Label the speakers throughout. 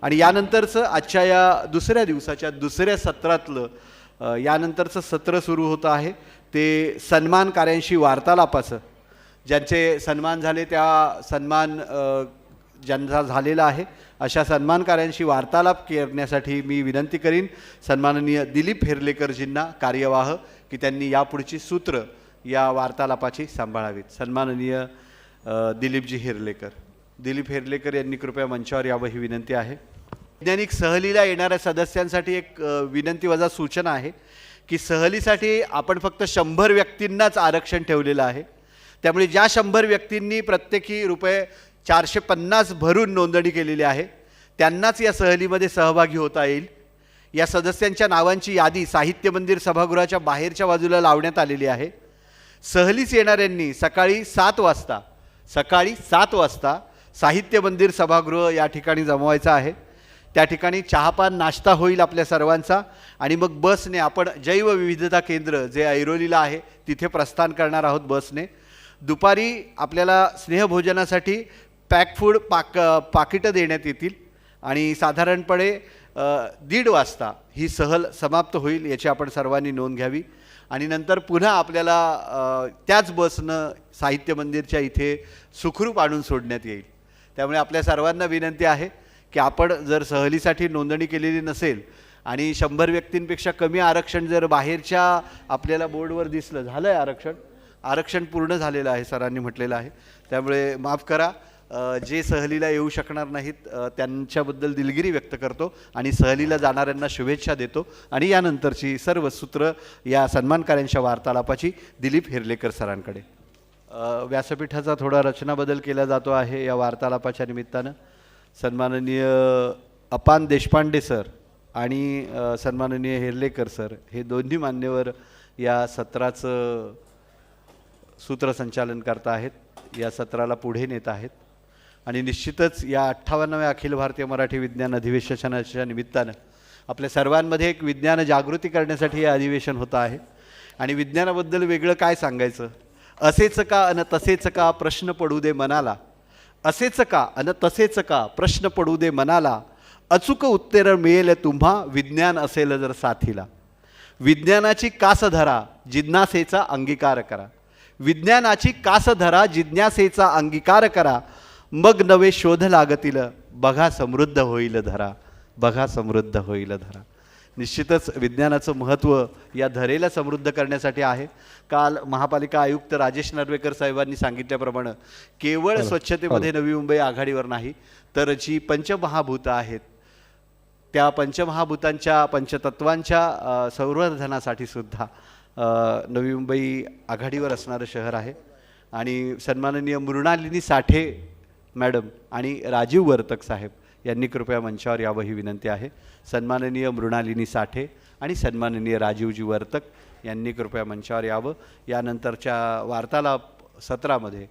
Speaker 1: आणि यानंतरचं आजच्या या दुसऱ्या दिवसाच्या दुसऱ्या सत्रातलं यानंतरचं सत्र सुरू होतं आहे ते सन्मान कार्यांशी वार्तालापाचं. ज्यांचे सन्मान झाले त्या सन्मान ज्यांचा झालेला आहे अशा सन्मानकार्यांशी वार्तालाप करण्यासाठी मी विनंती करीन सन्माननीय दिलीप हेरलेकरजींना कार्यवाह की त्यांनी यापुढची सूत्र या वार्तालापाची सांभाळावीत. सन्माननीय दिलीपजी हेरलेकर. दिलीप हेरलेकर यांनी कृपया मंचावर यावं ही विनंती आहे. वैज्ञानिक सहलीला येणाऱ्या सदस्यांसाठी एक विनंती वजा सूचना आहे की सहलीसाठी आपण फक्त 100 व्यक्तींनाच आरक्षण ठेवलेलं आहे. त्यामुळे ज्या 100 व्यक्तींनी प्रत्येकी ₹450 भरून नोंदणी केलेली आहे त्यांनाच या सहलीमध्ये सहभागी होता येईल. या सदस्यांच्या नावांची यादी साहित्य मंदिर सभागृहाच्या बाहेरच्या बाजूला लावण्यात आलेली आहे. सहलीस येणाऱ्यांनी सकाळी 7 वाजता साहित्य मंदिर सभागृह या ठिकाणी जमवायचं आहे. त्या ठिकाणी चहापान नाश्ता होईल आपल्या सर्वांचा आणि मग बसने आपण जैवविविधता केंद्र जे ऐरोलीला आहे तिथे प्रस्थान करणार आहोत बसने. दुपारी आपल्याला स्नेहभोजनासाठी पॅक फूड पाकिटं देण्यात येतील आणि साधारणपणे 1:30 वाजता ही सहल समाप्त होईल याची आपण सर्वांनी नोंद घ्यावी. आणि नंतर पुन्हा आपल्याला त्याच बसनं साहित्य मंदिरच्या इथे सुखरूप आणून सोडण्यात येईल. त्यामुळे आपल्या सर्वांना विनंती आहे की आपण जर सहलीसाठी नोंदणी केलेली नसेल आणि 100 व्यक्तींपेक्षा कमी आरक्षण जर बाहेरच्या आपल्याला बोर्डवर दिसलं झालं आहे आरक्षण पूर्ण झालेलं आहे सरांनी म्हटलेलं आहे. त्यामुळे माफ करा जे सहलीला येऊ शकणार नाहीत त्यांच्याबद्दल दिलगिरी व्यक्त करतो आणि सहलीला जाणाऱ्यांना शुभेच्छा देतो. आणि यानंतरची सर्व सूत्र या सन्मानकार्यांच्या वार्तालापाची दिलीप हेरलेकर सरांकडे. व्यासपीठाचा थोडा रचना बदल केला जातो आहे या वार्तालापाच्या निमित्तानं. सन्माननीय अपान देशपांडे सर आणि सन्माननीय हेरलेकर सर हे दोन्ही मान्यवर या सत्राचं सूत्रसंचालन करत आहेत, या सत्राला पुढे नेत आहेत. आणि निश्चितच या 58व्या अखिल भारतीय मराठी विज्ञान अधिवेशनाच्या निमित्तानं आपल्या सर्वांमध्ये एक विज्ञान जागृती करण्यासाठी हे अधिवेशन होतं आहे. आणि विज्ञानाबद्दल वेगळं काय सांगायचं. असेच का अन तसेच का प्रश्न पडू दे मनाला, असेच का अन तसेच का प्रश्न पडू दे मनाला, अचूक उत्तर मिळेल तुम्हा विज्ञान असेल जर साथीला. विज्ञानाची कास धरा जिज्ञासेचा अंगीकार करा, विज्ञानाची कास धरा जिज्ञासेचा अंगीकार करा, मग नवे शोध लागतील बघा समृद्ध होईल धरा, बघा समृद्ध होईल धरा. निश्चितच विज्ञानाचं महत्त्व या धरेला समृद्ध करण्यासाठी आहे. काल महापालिका आयुक्त राजेश नार्वेकर साहेबांनी सांगितल्याप्रमाणे केवळ स्वच्छतेमध्ये नवी मुंबई आघाडीवर नाही तर जी पंचमहाभूतं आहेत त्या पंचमहाभूतांच्या पंचतत्वांच्या संवर्धनासाठी सुद्धा नवी मुंबई आघाडीवर असणारं शहर आहे. आणि सन्माननीय मृणालिनी साठे मॅडम आणि राजीव वर्तक साहेब यांनी कृपया मंचावर यावं ही विनंती आहे. सन्माननीय मृणालिनी साठे आणि सन्माननीय राजीवजी वर्तक यांनी कृपया मंचावर यावं. यानंतरच्या वार्तालाप सत्रामध्ये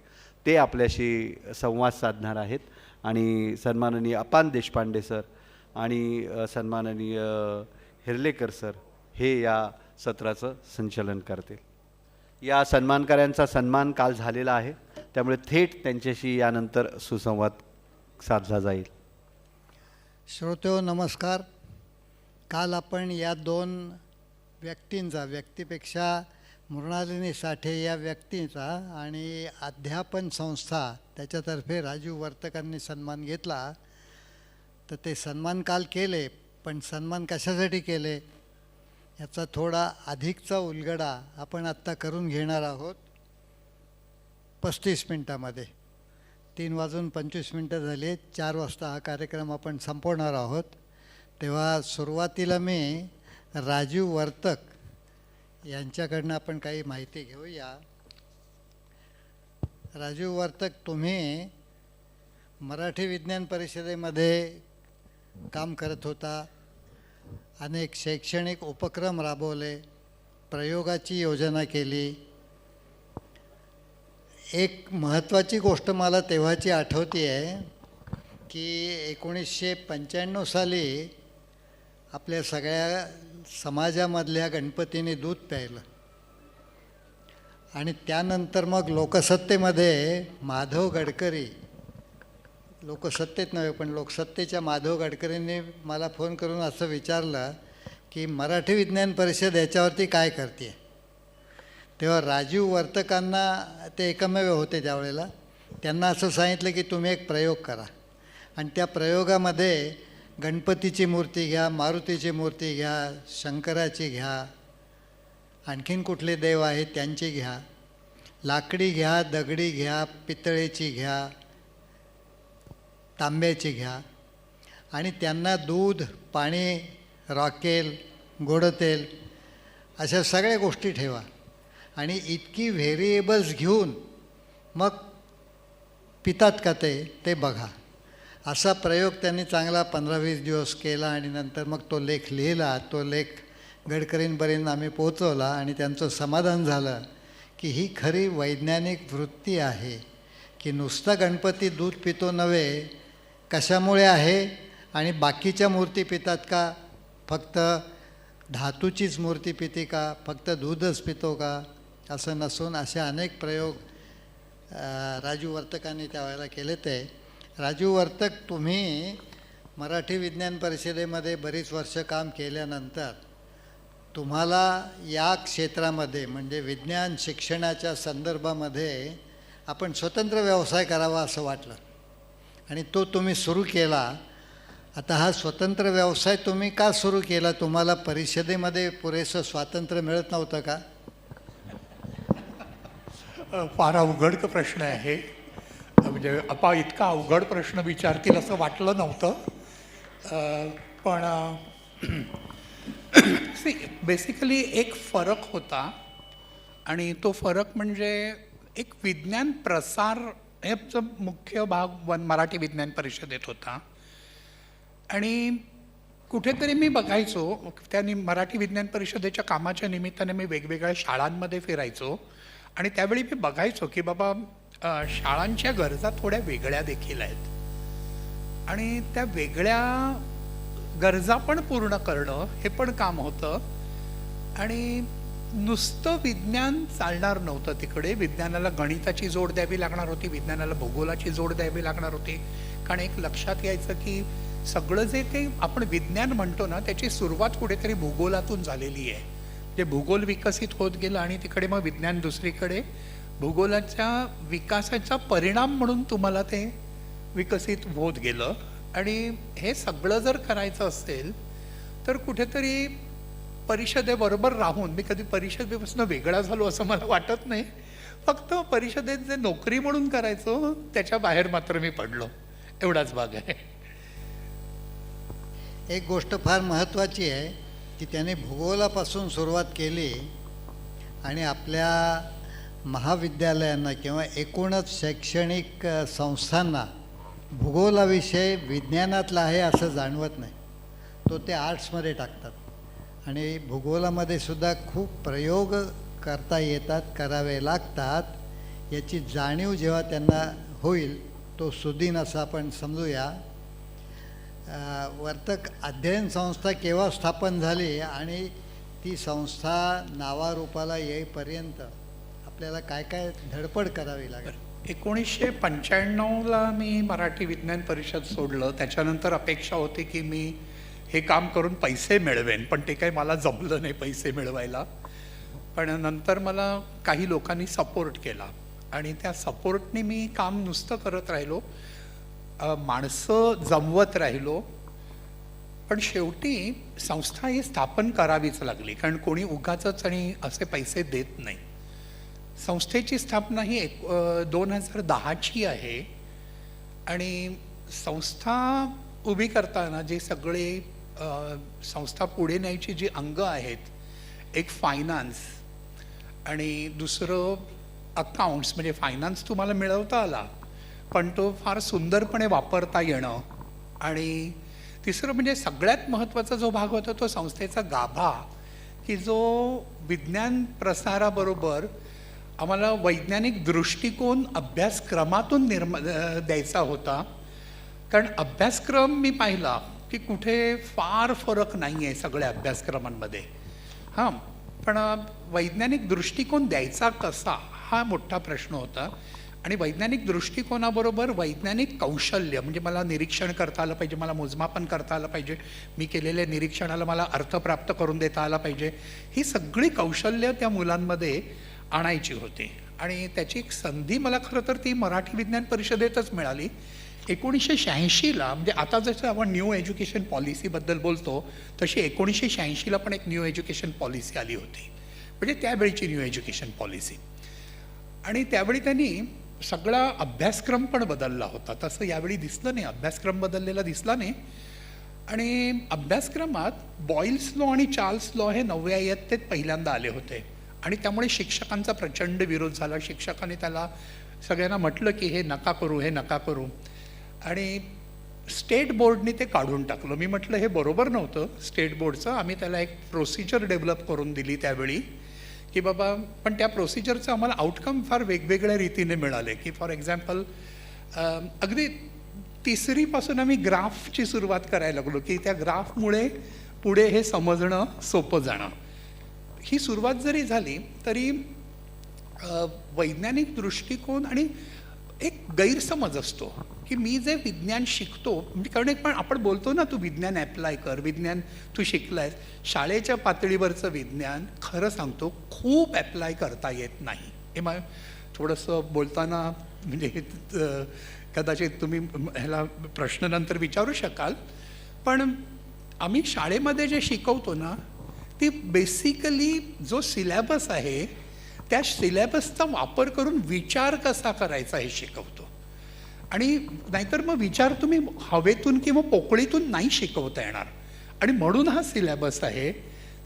Speaker 1: ते आपल्याशी संवाद साधणार आहेत. आणि सन्माननीय अपान देशपांडे सर आणि सन्माननीय हेरलेकर सर हे या सत्राचं संचालन करतील. या सन्मानकार्यांचा सन्मान काल झालेला आहे त्यामुळे थेट त्यांच्याशी यानंतर सुसंवाद साधला जाईल.
Speaker 2: श्रोतेहो नमस्कार. काल आपण या 2 व्यक्तींचा, व्यक्तीपेक्षा मृणालिनी साठे या व्यक्तींचा आणि अध्यापन संस्था त्याच्यातर्फे राजीव वर्तकांनी सन्मान घेतला. तर ते सन्मान काल केले, पण सन्मान कशासाठी केले याचा थोडा अधिकचा उलगडा आपण आत्ता करून घेणार आहोत 35 मिनटामध्ये. 3:25 झाले. 4 वाजता हा कार्यक्रम आपण संपवणार आहोत. तेव्हा सुरुवातीला मी राजीव वर्तक यांच्याकडनं आपण काही माहिती घेऊया. राजीव वर्तक, तुम्ही मराठी विज्ञान परिषदेमध्ये काम करत होता, अनेक शैक्षणिक उपक्रम राबवले, प्रयोगाची योजना केली. एक महत्त्वाची गोष्ट मला तेव्हाची आठवते आहे की 1995 साली आपल्या सगळ्या समाजामधल्या गणपतीने दूध प्यायलं आणि त्यानंतर मग लोकसत्तेमध्ये माधव गडकरी लोकसत्तेत नव्हे पण लोकसत्तेच्या माधव गडकरींनी मला फोन करून असं विचारलं की मराठी विज्ञान परिषद याच्यावरती काय करते. तेव्हा राजीव वर्तकांना ते एकमेव होते त्यावेळेला. त्यांना असं सांगितलं की तुम्ही एक प्रयोग करा आणि त्या प्रयोगामध्ये गणपतीची मूर्ती घ्या, मारुतीची मूर्ती घ्या, शंकराची घ्या, आणखीन कुठले देव आहेत त्यांची घ्या, लाकडी घ्या, दगडी घ्या, पितळेची घ्या, तांब्याची घ्या आणि त्यांना दूध, पाणी, रॉकेल, गोडं तेल अशा सगळ्या गोष्टी ठेवा आणि इतकी व्हेरिएबल्स घेऊन मग पितात का ते बघा. असा प्रयोग त्यांनी चांगला 15-20 दिवस केला आणि नंतर मग तो लेख लिहिला. तो लेख गडकरींपर्यंत आम्ही पोहोचवला आणि त्यांचं समाधान झालं की ही खरी वैज्ञानिक वृत्ती आहे की नुसता गणपती दूध पितो नव्हे, कशामुळे आहे आणि बाकीच्या मूर्ती पितात का, फक्त धातूचीच मूर्ती पिते का, फक्त दूधच पितो का, असं नसून असे अनेक प्रयोग राजू वर्तकांनी त्यावेळेला केले. ते राजू वर्तक, तुम्ही मराठी विज्ञान परिषदेमध्ये बरीच वर्ष काम केल्यानंतर तुम्हाला या क्षेत्रामध्ये म्हणजे विज्ञान शिक्षणाच्या संदर्भामध्ये आपण स्वतंत्र व्यवसाय करावा असं वाटलं आणि तो तुम्ही सुरू केला. आता हा स्वतंत्र व्यवसाय तुम्ही का सुरू केला? तुम्हाला परिषदेमध्ये पुरेसं स्वातंत्र्य मिळत नव्हतं का?
Speaker 3: फार अवघड प्रश्न आहे. म्हणजे इतका अवघड प्रश्न विचारतील असं वाटलं नव्हतं. पण बेसिकली एक फरक होता आणि तो फरक म्हणजे एक विज्ञान प्रसार ह्याचा मुख्य भाग मराठी विज्ञान परिषदेत होता. आणि कुठेतरी मी बघायचो त्यांनी मराठी विज्ञान परिषदेच्या कामाच्या निमित्ताने मी वेगवेगळ्या शाळांमध्ये फिरायचो आणि त्यावेळी मी बघायचो की बाबा शाळांच्या गरजा थोड्या वेगळ्या देखील आहेत आणि त्या वेगळ्या गरजा पण पूर्ण करणं हे पण काम होतं. आणि नुसतं विज्ञान चालणार नव्हतं तिकडे. विज्ञानाला गणिताची जोड द्यावी लागणार होती, विज्ञानाला भूगोलाची जोड द्यावी लागणार होती. कारण एक लक्षात यायचं की सगळं जे काही आपण विज्ञान म्हणतो ना त्याची सुरुवात कुठेतरी भूगोलातून झालेली आहे. जे भूगोल विकसित होत गेलं आणि तिकडे मग विज्ञान दुसरीकडे. भूगोलाच्या विकासाचा परिणाम म्हणून तुम्हाला ते विकसित होत गेलं. आणि हे सगळं जर करायचं असेल तर कुठेतरी परिषदेबरोबर राहून, मी कधी परिषदेपासून वेगळा झालो असं मला वाटत नाही. फक्त परिषदेत जे नोकरी म्हणून करायचो त्याच्या बाहेर मात्र मी पडलो, एवढाच भाग आहे.
Speaker 2: एक गोष्ट फार महत्त्वाची आहे की त्याने भूगोलापासून सुरुवात केली आणि आपल्या महाविद्यालयांना किंवा एकूणच शैक्षणिक संस्थांना भूगोलाविषयी विज्ञानातला आहे असं जाणवत नाही. तो ते आर्ट्समध्ये टाकतात आणि भूगोलामध्ये सुद्धा खूप प्रयोग करता येतात, करावे लागतात. याची जाणीव जेव्हा त्यांना होईल तो सुदिन असं आपण समजूया. वर्तक अध्ययन संस्था केव्हा स्थापन झाली आणि ती संस्था नावारूपाला येईपर्यंत आपल्याला काय काय धडपड करावी लागेल?
Speaker 3: 1995ला मी मराठी विज्ञान परिषद सोडलं. त्याच्यानंतर अपेक्षा होती की मी हे काम करून पैसे मिळवेन, पण ते काही मला जमलं नाही पैसे मिळवायला. पण नंतर मला काही लोकांनी सपोर्ट केला आणि त्या सपोर्टने मी काम नुसतं करत राहिलो, माणसं जमवत राहिलो. पण शेवटी संस्था ही स्थापन करावीच लागली, कारण कोणी उगाचच आणि असे पैसे देत नाही. संस्थेची स्थापना ही 2010ची आहे आणि संस्था उभी करताना जे सगळे संस्था पुढे न्यायची जी अंग आहेत, एक फायनान्स आणि दुसरं अकाउंट्स, म्हणजे फायनान्स तुम्हाला मिळवता आला पण तो फार सुंदरपणे वापरता येणं, आणि तिसरं म्हणजे सगळ्यात महत्त्वाचा जो भाग होता तो संस्थेचा गाभा, की जो विज्ञान प्रसाराबरोबर आम्हाला वैज्ञानिक दृष्टिकोन अभ्यासक्रमातून द्यायचा होता. कारण अभ्यासक्रम मी पाहिला की कुठे फार फरक नाही आहे सगळ्या अभ्यासक्रमांमध्ये. हां, पण वैज्ञानिक दृष्टिकोन द्यायचा कसा हा मोठा प्रश्न होता. आणि वैज्ञानिक दृष्टिकोनाबरोबर वैज्ञानिक कौशल्य, म्हणजे मला निरीक्षण करता आलं पाहिजे, मला मोजमापन करता आलं पाहिजे, मी केलेल्या निरीक्षणाला मला अर्थ प्राप्त करून देता आला पाहिजे, ही सगळी कौशल्य त्या मुलांमध्ये आणायची होती. आणि त्याची एक संधी मला खरं तर ती मराठी विज्ञान परिषदेतच मिळाली. 1986ला, म्हणजे आता जसं आपण न्यू एज्युकेशन पॉलिसीबद्दल बोलतो तशी 1986ला पण एक न्यू एज्युकेशन पॉलिसी आली होती, म्हणजे त्यावेळीची न्यू एज्युकेशन पॉलिसी. आणि त्यावेळी त्यांनी सगळा अभ्यासक्रम पण बदलला होता. तसं यावेळी दिसलं नाही, अभ्यासक्रम बदललेला दिसला नाही. आणि अभ्यासक्रमात बॉईल्स लॉ आणि चार्ल्स लॉ हे नवव्या इयत्तेत पहिल्यांदा आले होते. आणि त्यामुळे शिक्षकांचा प्रचंड विरोध झाला. शिक्षकांनी त्याला सगळ्यांना म्हटलं की हे नका करू, हे नका करू. आणि स्टेट बोर्डने ते काढून टाकलं. मी म्हटलं हे बरोबर नव्हतं स्टेट बोर्डचं. आम्ही त्याला एक प्रोसिजर डेव्हलप करून दिली त्यावेळी की बाबा, पण त्या प्रोसिजरचं आम्हाला आउटकम फार वेगवेगळ्या रीतीने मिळाले. की फॉर एक्झाम्पल अगदी 3रीपासून आम्ही ग्राफची सुरुवात करायला लागलो की त्या ग्राफमुळे पुढे हे समजणं सोपं जाणं. ही सुरुवात जरी झाली तरी वैज्ञानिक दृष्टिकोन आणि एक गैरसमज असतो की मी जे विज्ञान शिकतो, म्हणजे कारण एक पण आपण बोलतो ना, तू विज्ञान ॲप्लाय कर, विज्ञान तू शिकलायस. शाळेच्या पातळीवरचं विज्ञान खरं सांगतो खूप ॲप्लाय करता येत नाही. हे मला थोडंसं बोलताना म्हणजे कदाचित तुम्ही ह्याला प्रश्न नंतर विचारू शकाल, पण आम्ही शाळेमध्ये जे शिकवतो ना, ती बेसिकली जो सिलॅबस आहे त्या सिलॅबसचा वापर करून विचार कसा करायचा हे शिकवतो. आणि नाहीतर मग विचार तुम्ही हवेतून किंवा पोकळीतून नाही शिकवता येणार. आणि म्हणून हा सिलॅबस आहे.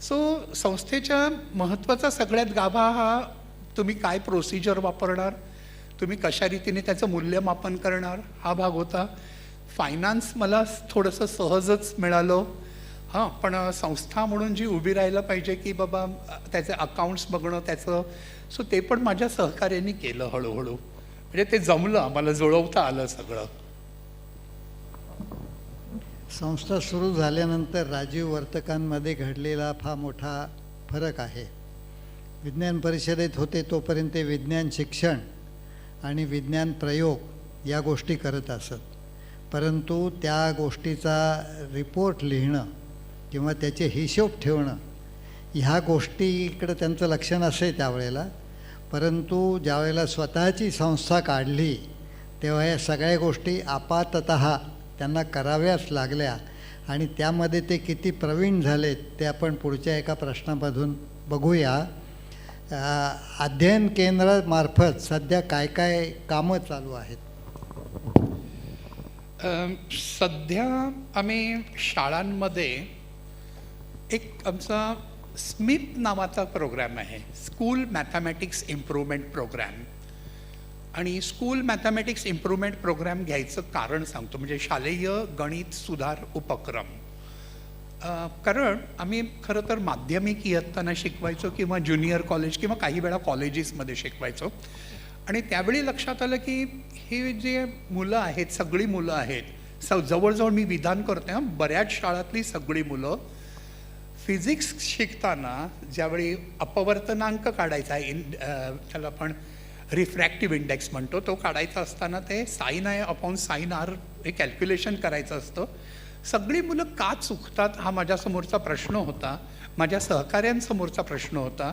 Speaker 3: सो संस्थेच्या महत्त्वाचा सगळ्यात गाभा हा तुम्ही काय प्रोसिजर वापरणार, तुम्ही कशा रीतीने त्याचं मूल्यमापन करणार, हा भाग होता. फायनान्स मला थोडंसं सहजच मिळालं. हां, पण संस्था म्हणून जी उभी राहायला पाहिजे की बाबा त्याचे अकाउंट्स बघणं त्याचं, सो ते पण माझ्या सहकार्याने केलं हळूहळू. म्हणजे ते जमलं, आम्हाला जुळवता आलं सगळं.
Speaker 2: संस्था सुरू झाल्यानंतर राजीव वर्तकांमध्ये घडलेला फार मोठा फरक आहे. विज्ञान परिषदेत होते तोपर्यंत विज्ञान शिक्षण आणि विज्ञान प्रयोग या गोष्टी करत असत. परंतु त्या गोष्टीचा रिपोर्ट लिहिणं किंवा त्याचे हिशोब ठेवणं ह्या गोष्टीकडं त्यांचं लक्ष नसे त्यावेळेला. परंतु ज्यावेळेला स्वतःची संस्था काढली तेव्हा या सगळ्या गोष्टी आपाततः त्यांना कराव्याच लागल्या. आणि त्यामध्ये ते किती प्रवीण झालेत ते आपण पुढच्या एका प्रश्नामधून बघूया. अध्ययन केंद्रामार्फत सध्या काय काय कामं चालू आहेत?
Speaker 3: सध्या आम्ही शाळांमध्ये एक आमचा स्मिथ नावाचा प्रोग्राम आहे, स्कूल मॅथमॅटिक्स इम्प्रूव्हमेंट प्रोग्राम. आणि स्कूल मॅथमॅटिक्स इम्प्रूव्हमेंट प्रोग्राम घ्यायचं कारण सांगतो, म्हणजे शालेय गणित सुधार उपक्रम. कारण आम्ही खरं तर माध्यमिक इयत्तांना शिकवायचो किंवा ज्युनियर कॉलेज किंवा काही वेळा कॉलेजेसमध्ये शिकवायचो. आणि त्यावेळी लक्षात आलं की हे जे मुलं आहेत, सगळी मुलं आहेत, जवळजवळ मी विधान करते बऱ्याच शाळातली सगळी मुलं फिजिक्स शिकताना ज्यावेळी अपवर्तनांक काढायचा आहे, त्याला आपण रिफ्रॅक्टिव्ह इंडेक्स म्हणतो, तो काढायचा असताना ते sine I upon sine R हे कॅल्क्युलेशन करायचं असतं. सगळी मुलं का चुकतात हा माझ्यासमोरचा प्रश्न होता, माझ्या सहकाऱ्यांसमोरचा प्रश्न होता.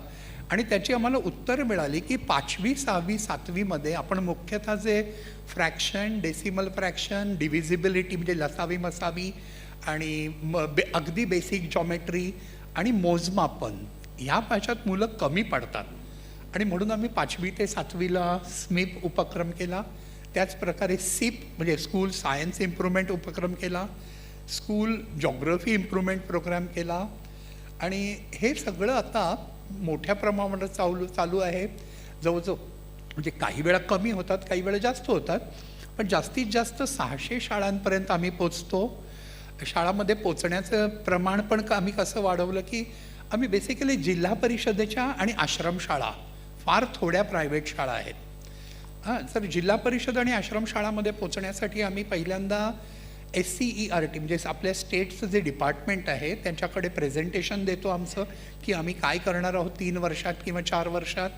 Speaker 3: आणि त्याची आम्हाला उत्तर मिळाली की 5वी 6वी 7वीमध्ये आपण मुख्यतः जे फ्रॅक्शन, डेसिमल फ्रॅक्शन, डिव्हिजिबिलिटी म्हणजे लसावी मसावी आणि अगदी बेसिक जॉमेट्री आणि मोजमापन ह्या भाषात मुलं कमी पडतात. आणि म्हणून आम्ही 5वी ते 7वीला स्मिप उपक्रम केला. त्याचप्रकारे सिप म्हणजे स्कूल सायन्स इम्प्रूव्हमेंट उपक्रम केला, स्कूल जॉग्रफी इम्प्रूव्हमेंट प्रोग्राम केला. आणि हे सगळं आता मोठ्या प्रमाणात चालू आहे. जवळजवळ म्हणजे काही वेळा कमी होतात, काही वेळा जास्त होतात, पण जास्तीत जास्त 600 शाळांपर्यंत आम्ही पोचतो. शाळामध्ये पोचण्याचं प्रमाण पण आम्ही कसं वाढवलं की आम्ही बेसिकली जिल्हा परिषदेच्या आणि आश्रमशाळा, फार थोड्या प्रायव्हेट शाळा आहेत. तर जिल्हा परिषद आणि आश्रमशाळामध्ये पोचण्यासाठी आम्ही पहिल्यांदा SCERT म्हणजे आपल्या स्टेटचं जे डिपार्टमेंट आहे त्यांच्याकडे प्रेझेंटेशन देतो आमचं की आम्ही काय करणार आहोत 3 वर्षात किंवा 4 वर्षात.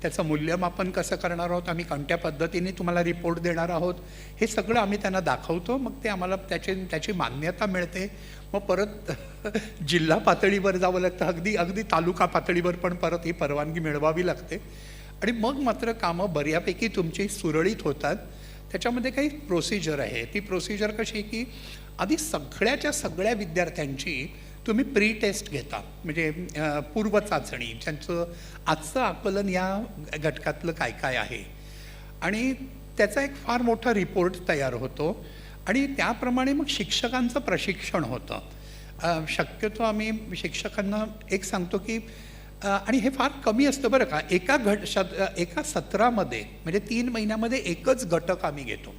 Speaker 3: त्याचं मूल्यमापन कसं करणार आहोत, आम्ही कोणत्या पद्धतीने तुम्हाला रिपोर्ट देणार आहोत, हे सगळं आम्ही त्यांना दाखवतो. मग ते आम्हाला त्याची मान्यता मिळते. मग परत जिल्हा पातळीवर जावं लागतं, अगदी तालुका पातळीवर पण परत ही परवानगी मिळवावी लागते. आणि मग मात्र कामं बऱ्यापैकी तुमची सुरळीत होतात. त्याच्यामध्ये काही प्रोसिजर आहे. ती प्रोसिजर कशी की आधी सगळ्या विद्यार्थ्यांची तुम्ही प्री टेस्ट घेता, म्हणजे पूर्वचाचणी, ज्यांचं आजचं आकलन या घटकातलं काय काय आहे, आणि त्याचा एक फार मोठा रिपोर्ट तयार होतो. आणि त्याप्रमाणे मग शिक्षकांचं प्रशिक्षण होतं. शक्यतो आम्ही शिक्षकांना एक सांगतो की आणि हे फार कमी असतं बरं का, एका सत्रामध्ये म्हणजे 3 महिन्यामध्ये एकच घटक आम्ही घेतो.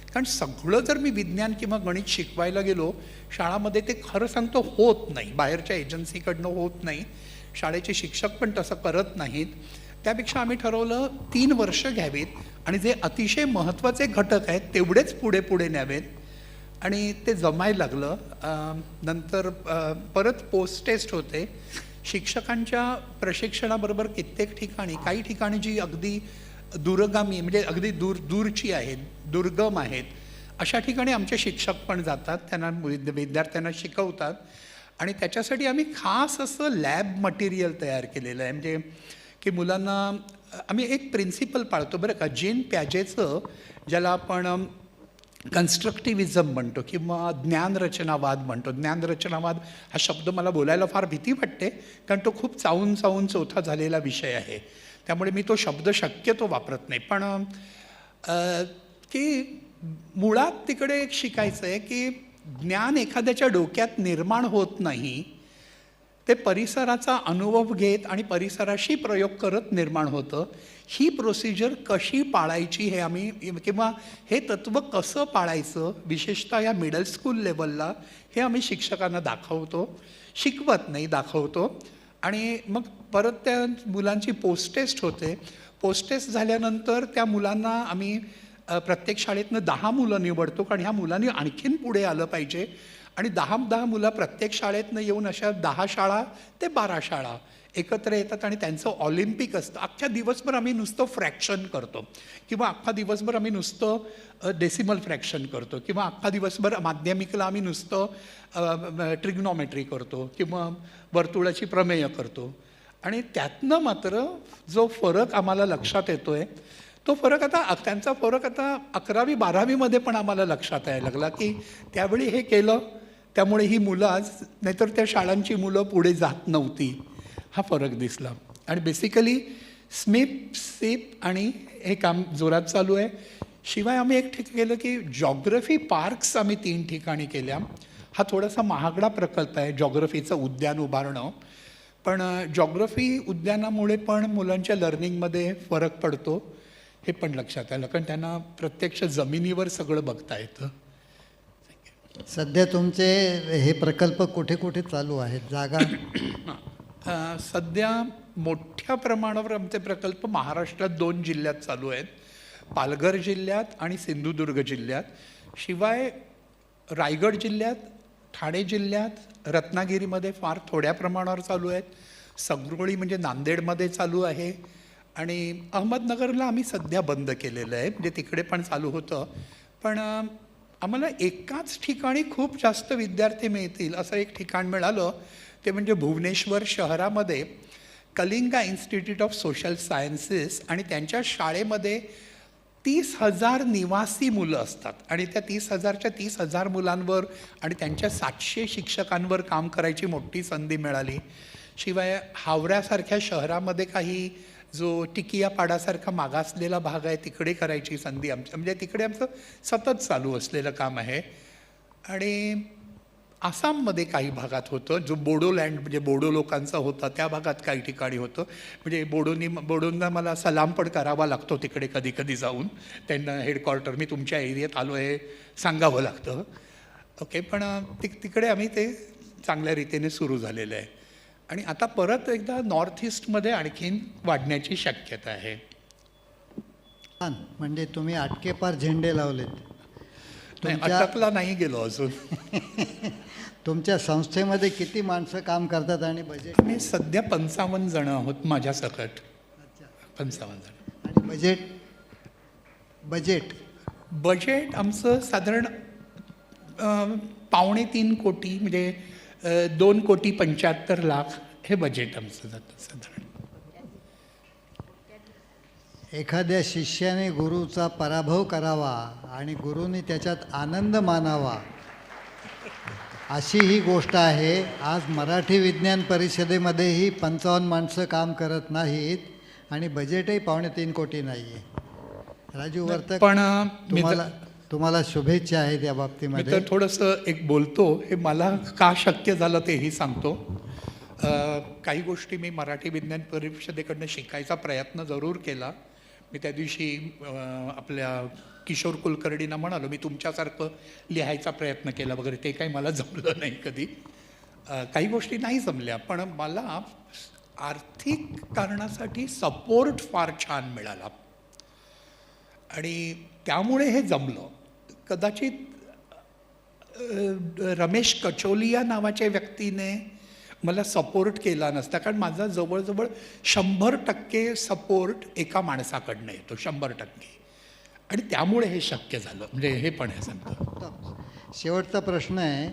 Speaker 3: कारण सगळं जर मी विज्ञान किंवा गणित शिकवायला गेलो शाळामध्ये, ते खरं सांगतो होत नाही, बाहेरच्या एजन्सीकडनं होत नाही, शाळेचे शिक्षक पण तसं करत नाहीत. त्यापेक्षा आम्ही ठरवलं 3 वर्ष घ्यावीत आणि जे अतिशय महत्त्वाचे घटक आहेत तेवढेच पुढे न्यावेत. आणि ते जमायला लागलं. नंतर परत पोस्ट टेस्ट होते. शिक्षकांच्या प्रशिक्षणाबरोबर कित्येक ठिकाणी, काही ठिकाणी जी अगदी दूरगामी म्हणजे अगदी दूरची आहेत, दुर्गम आहेत, अशा ठिकाणी आमचे शिक्षक पण जातात, त्यांना विद्यार्थ्यांना शिकवतात. आणि त्याच्यासाठी आम्ही खास असं लॅब मटेरियल तयार केलेलं आहे. म्हणजे की मुलांना आम्ही एक प्रिन्सिपल पाळतो बरं का, जीन प्याजेचं, ज्याला आपण कन्स्ट्रक्टिव्हिझम म्हणतो किंवा ज्ञानरचनावाद म्हणतो. ज्ञानरचनावाद हा शब्द मला बोलायला फार भीती वाटते, कारण तो खूप चावून चोथा झालेला विषय आहे, त्यामुळे मी तो शब्द शक्यतो वापरत नाही. पण की मुळात तिकडे एक शिकायचं आहे की ज्ञान एखाद्याच्या डोक्यात निर्माण होत नाही, ते परिसराचा अनुभव घेत आणि परिसराशी प्रयोग करत निर्माण होतं. ही प्रोसिजर कशी पाळायची हे आम्ही, किंवा हे तत्त्व कसं पाळायचं विशेषतः या मिडल स्कूल लेवलला, हे आम्ही शिक्षकांना दाखवतो, शिकवत नाही, दाखवतो. आणि मग परत त्या मुलांची पोस्ट टेस्ट होते. पोस्ट टेस्ट झाल्यानंतर त्या मुलांना आम्ही प्रत्येक शाळेतनं 10 मुलं निवडतो, कारण ह्या मुलांनी आणखीन पुढे आलं पाहिजे. आणि 10 मुलं प्रत्येक शाळेतनं येऊन अशा 10 शाळा ते 12 शाळा एकत्र येतात आणि त्यांचं ऑलिम्पिक असतं. अख्ख्या दिवसभर आम्ही नुसतं फ्रॅक्शन करतो, किंवा अख्खा दिवसभर आम्ही नुसतं डेसिमल फ्रॅक्शन करतो, किंवा अख्खा दिवसभर माध्यमिकला आम्ही नुसतं ट्रिग्नॉमेट्री करतो किंवा वर्तुळाची प्रमेय करतो. आणि त्यातनं मात्र जो फरक आम्हाला लक्षात येतो आहे, तो फरक त्यांचा फरक आता 11वी 12वीमध्ये पण आम्हाला लक्षात यायला लागला की त्यावेळी हे केलं त्यामुळे ही मुलं आज, नाहीतर त्या शाळांची मुलं पुढे जात नव्हती, हा फरक दिसला. आणि बेसिकली स्मिप आणि हे काम जोरात चालू आहे. शिवाय आम्ही एक केलं की जॉग्रफी पार्क्स आम्ही 3 ठिकाणी केल्या. हा थोडासा महागडा प्रकल्प आहे जॉग्रफीचं उद्यान उभारणं, पण जॉग्रफी उद्यानामुळे पण मुलांच्या लर्निंगमध्ये फरक पडतो हे पण लक्षात आलं, कारण त्यांना प्रत्यक्ष जमिनीवर सगळं बघता येतं.
Speaker 2: सध्या तुमचे हे प्रकल्प कुठे कुठे चालू आहेत, जागा?
Speaker 3: सध्या मोठ्या प्रमाणावर आमचे प्रकल्प महाराष्ट्रात 2 जिल्ह्यात चालू आहेत, पालघर जिल्ह्यात आणि सिंधुदुर्ग जिल्ह्यात. शिवाय रायगड जिल्ह्यात, ठाणे जिल्ह्यात, रत्नागिरीमध्ये फार थोड्या प्रमाणावर चालू आहेत. सगरोळी म्हणजे नांदेडमध्ये चालू आहे. आणि अहमदनगरला आम्ही सध्या बंद केलेलं आहे, म्हणजे तिकडे पण चालू होतं. पण आम्हाला एकाच ठिकाणी खूप जास्त विद्यार्थी मिळतील असं एक ठिकाण मिळालं, ते म्हणजे भुवनेश्वर शहरामध्ये Kalinga institute of social sciences, आणि त्यांच्या शाळेमध्ये 30,000 निवासी मुलं असतात. आणि त्या 30,000च्या 30,000 मुलांवर आणि त्यांच्या 700 शिक्षकांवर काम करायची मोठी संधी मिळाली. शिवाय हावऱ्यासारख्या शहरामध्ये काही जो टिकियापाडासारखा मागासलेला भाग आहे तिकडे करायची संधी म्हणजे तिकडे आमचं सतत चालू असलेलं काम आहे. आणि आसाममध्ये काही भागात होतं, जो बोडोलँड म्हणजे बोडो लोकांचा होता त्या भागात काही ठिकाणी होतं. म्हणजे बोडोंना मला सलाम पण करावा लागतो तिकडे कधी कधी जाऊन, त्यांना हेडक्वार्टर मी तुमच्या एरियात आलो आहे सांगावं लागतं. ओके, पण तिकडे आम्ही ते चांगल्या रीतीने सुरू झालेलं आहे. आणि आता परत एकदा नॉर्थ ईस्टमध्ये आणखीन वाढण्याची शक्यता आहे.
Speaker 2: म्हणजे तुम्ही आटकेपार झेंडे लावलेत.
Speaker 3: नाही, अटकला नाही गेलो अजून.
Speaker 2: तुमच्या संस्थेमध्ये किती माणसं काम करतात आणि बजेट?
Speaker 3: मी सध्या 55 जण आहोत माझ्या सकट. 55 जण.
Speaker 2: आणि बजेट
Speaker 3: बजेट आमचं साधारण 2.25 कोटी म्हणजे 2,75,00,000 हे बजेट आमचं जातं साधारण.
Speaker 2: एखाद्या शिष्याने गुरुचा पराभव करावा आणि गुरुनी त्याच्यात आनंद मानावा अशी ही गोष्ट आहे. आज मराठी विज्ञान परिषदेमध्येही 55 माणसं काम करत नाहीत आणि बजेटही 2.25 कोटी नाही आहे. राजू वर्तक,
Speaker 3: पण
Speaker 2: तुम्हाला शुभेच्छा आहेत या
Speaker 3: मी
Speaker 2: बाबतीमध्ये.
Speaker 3: तर थोडंसं एक बोलतो, हे मला का शक्य झालं तेही सांगतो. काही गोष्टी मी मराठी विज्ञान परिषदेकडनं शिकायचा प्रयत्न जरूर केला. मी त्या दिवशी आपल्या किशोर कुलकर्णींना म्हणालो मी तुमच्यासारखं लिहायचा प्रयत्न केला वगैरे, ते काही मला जमलं नाही कधी. काही गोष्टी नाही जमल्या, पण मला आर्थिक कारणासाठी सपोर्ट फार छान मिळाला आणि त्यामुळे हे जमलं. कदाचित रमेश कचोलिया नावाच्या व्यक्तीने मला सपोर्ट केला नसता, कारण माझा जवळजवळ 100% सपोर्ट एका माणसाकडनं येतो, 100%. आणि त्यामुळे हे शक्य झालं, म्हणजे हे पण हे सांगतो.
Speaker 2: शेवटचा प्रश्न आहे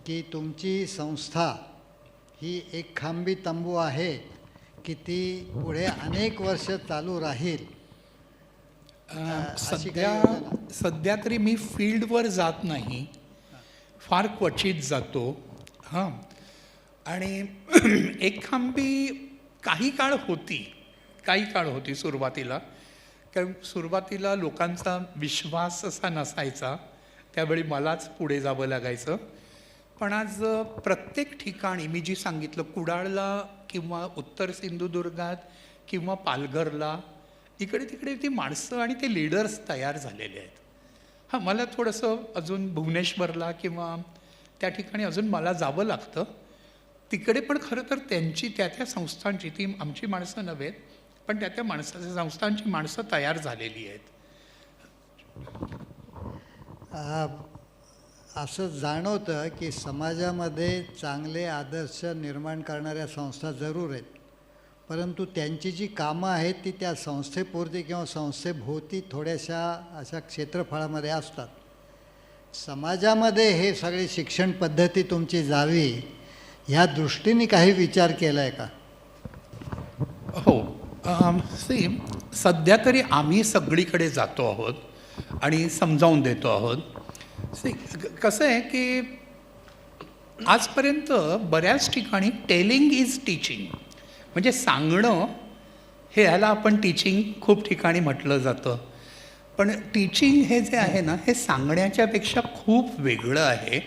Speaker 2: की तुमची संस्था ही एक खांबी तंबू आहे की ती पुढे अनेक वर्ष चालू राहील? अशी काही योजना?
Speaker 3: सध्या तरी मी फील्डवर जात नाही, फार क्वचित जातो. हां, आणि एक खांबी काही काळ होती सुरुवातीला, कारण सुरुवातीला लोकांचा विश्वास असा नसायचा, त्यावेळी मलाच पुढे जावं लागायचं. पण आज प्रत्येक ठिकाणी मी जी सांगितलं, कुडाळला किंवा उत्तर सिंधुदुर्गात किंवा पालघरला, इकडे तिकडे ती माणसं आणि ते लीडर्स तयार झालेले आहेत. हां, मला थोडंसं अजून भुवनेश्वरला किंवा त्या ठिकाणी अजून मला जावं लागतं. तिकडे पण खरं तर त्यांची त्या संस्थांची, ती आमची माणसं नव्हेत, पण त्या संस्थांची माणसं तयार झालेली आहेत.
Speaker 2: असं जाणवतं की समाजामध्ये चांगले आदर्श निर्माण करणाऱ्या संस्था जरूर आहेत, परंतु त्यांची जी कामं आहेत ती त्या संस्थेपुरती किंवा संस्थेभोवती थोड्याशा अशा क्षेत्रफळामध्ये असतात. समाजामध्ये हे सगळी शिक्षण पद्धती तुमची जावी ह्या दृष्टीने काही विचार केला आहे का?
Speaker 3: हो, सध्या तरी आम्ही सगळीकडे जातो आहोत आणि समजावून देतो आहोत. कसं आहे की आजपर्यंत बऱ्याच ठिकाणी टेलिंग इज टीचिंग, म्हणजे सांगणं हे ह्याला आपण टीचिंग खूप ठिकाणी म्हटलं जातं. पण टीचिंग हे जे आहे ना, हे सांगण्याच्यापेक्षा खूप वेगळं आहे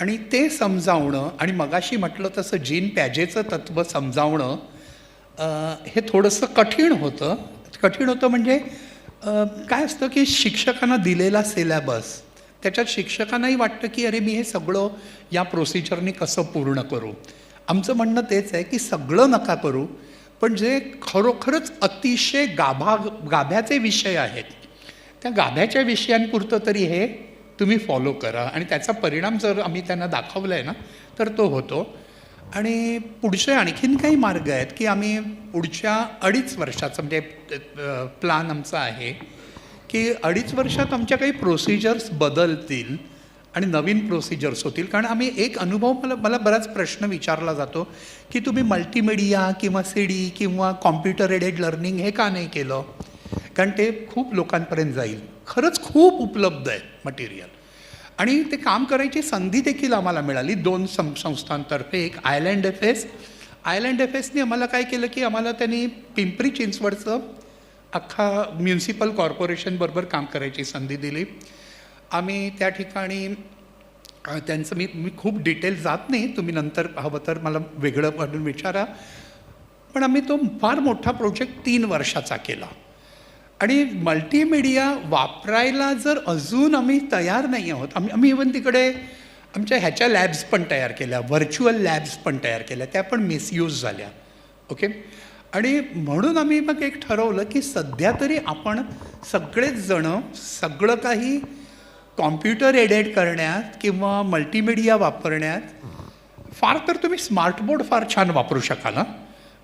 Speaker 3: आणि ते समजावणं, आणि मगाशी म्हटलं तसं जीन पॅजेचं तत्त्व समजावणं हे थोडंसं कठीण होतं. म्हणजे काय असतं की शिक्षकांना दिलेला सिलॅबस, त्याच्यात शिक्षकांनाही वाटतं की अरे मी हे सगळं या प्रोसिजरने कसं पूर्ण करू. आमचं म्हणणं तेच आहे की सगळं नका करू, पण जे खरोखरच अतिशय गाभ्याचे विषय आहेत, त्या गाभ्याच्या विषयांपुरतं तरी हे तुम्ही फॉलो करा आणि त्याचा परिणाम जर आम्ही त्यांना दाखवला आहे ना तर तो होतो. आणि पुढचे आणखीन काही मार्ग आहेत की आम्ही पुढच्या 2.5 वर्षाचं म्हणजे प्लान आमचा आहे की 2.5 वर्षात आमच्या काही प्रोसिजर्स बदलतील आणि नवीन प्रोसिजर्स होतील. कारण आम्ही एक अनुभव, मला बराच प्रश्न विचारला जातो की तुम्ही मल्टीमीडिया किंवा CD किंवा कॉम्प्युटर एडेड लर्निंग हे का नाही केलं, कारण ते खूप लोकांपर्यंत जाईल. खरंच खूप उपलब्ध आहे मटेरियल आणि ते काम करायची संधी देखील आम्हाला मिळाली 2 संस्थांतर्फे. एक आयलँड एफएसने आम्हाला काय केलं की आम्हाला त्यांनी पिंपरी चिंचवडचं अख्खा म्युन्सिपल कॉर्पोरेशनबरोबर काम करायची संधी दिली. आम्ही त्या ठिकाणी त्यांचं मी खूप डिटेल जात नाही, तुम्ही नंतर हवं तर मला वेगळं म्हणून विचारा. पण आम्ही तो फार मोठा प्रोजेक्ट 3 वर्षाचा केला आणि मल्टीमीडिया वापरायला जर अजून आम्ही तयार नाही आहोत. आम्ही इव्हन तिकडे आमच्या ह्याच्या लॅब्स पण तयार केल्या, व्हर्च्युअल लॅब्स पण तयार केल्या, त्या पण मिसयूज झाल्या. ओके, आणि म्हणून आम्ही मग एक ठरवलं की सध्या तरी आपण सगळेच जणं सगळं काही कॉम्प्युटर एडेड करण्यात किंवा मल्टीमीडिया वापरण्यात, फार तर तुम्ही स्मार्ट बोर्ड फार छान वापरू शकाल.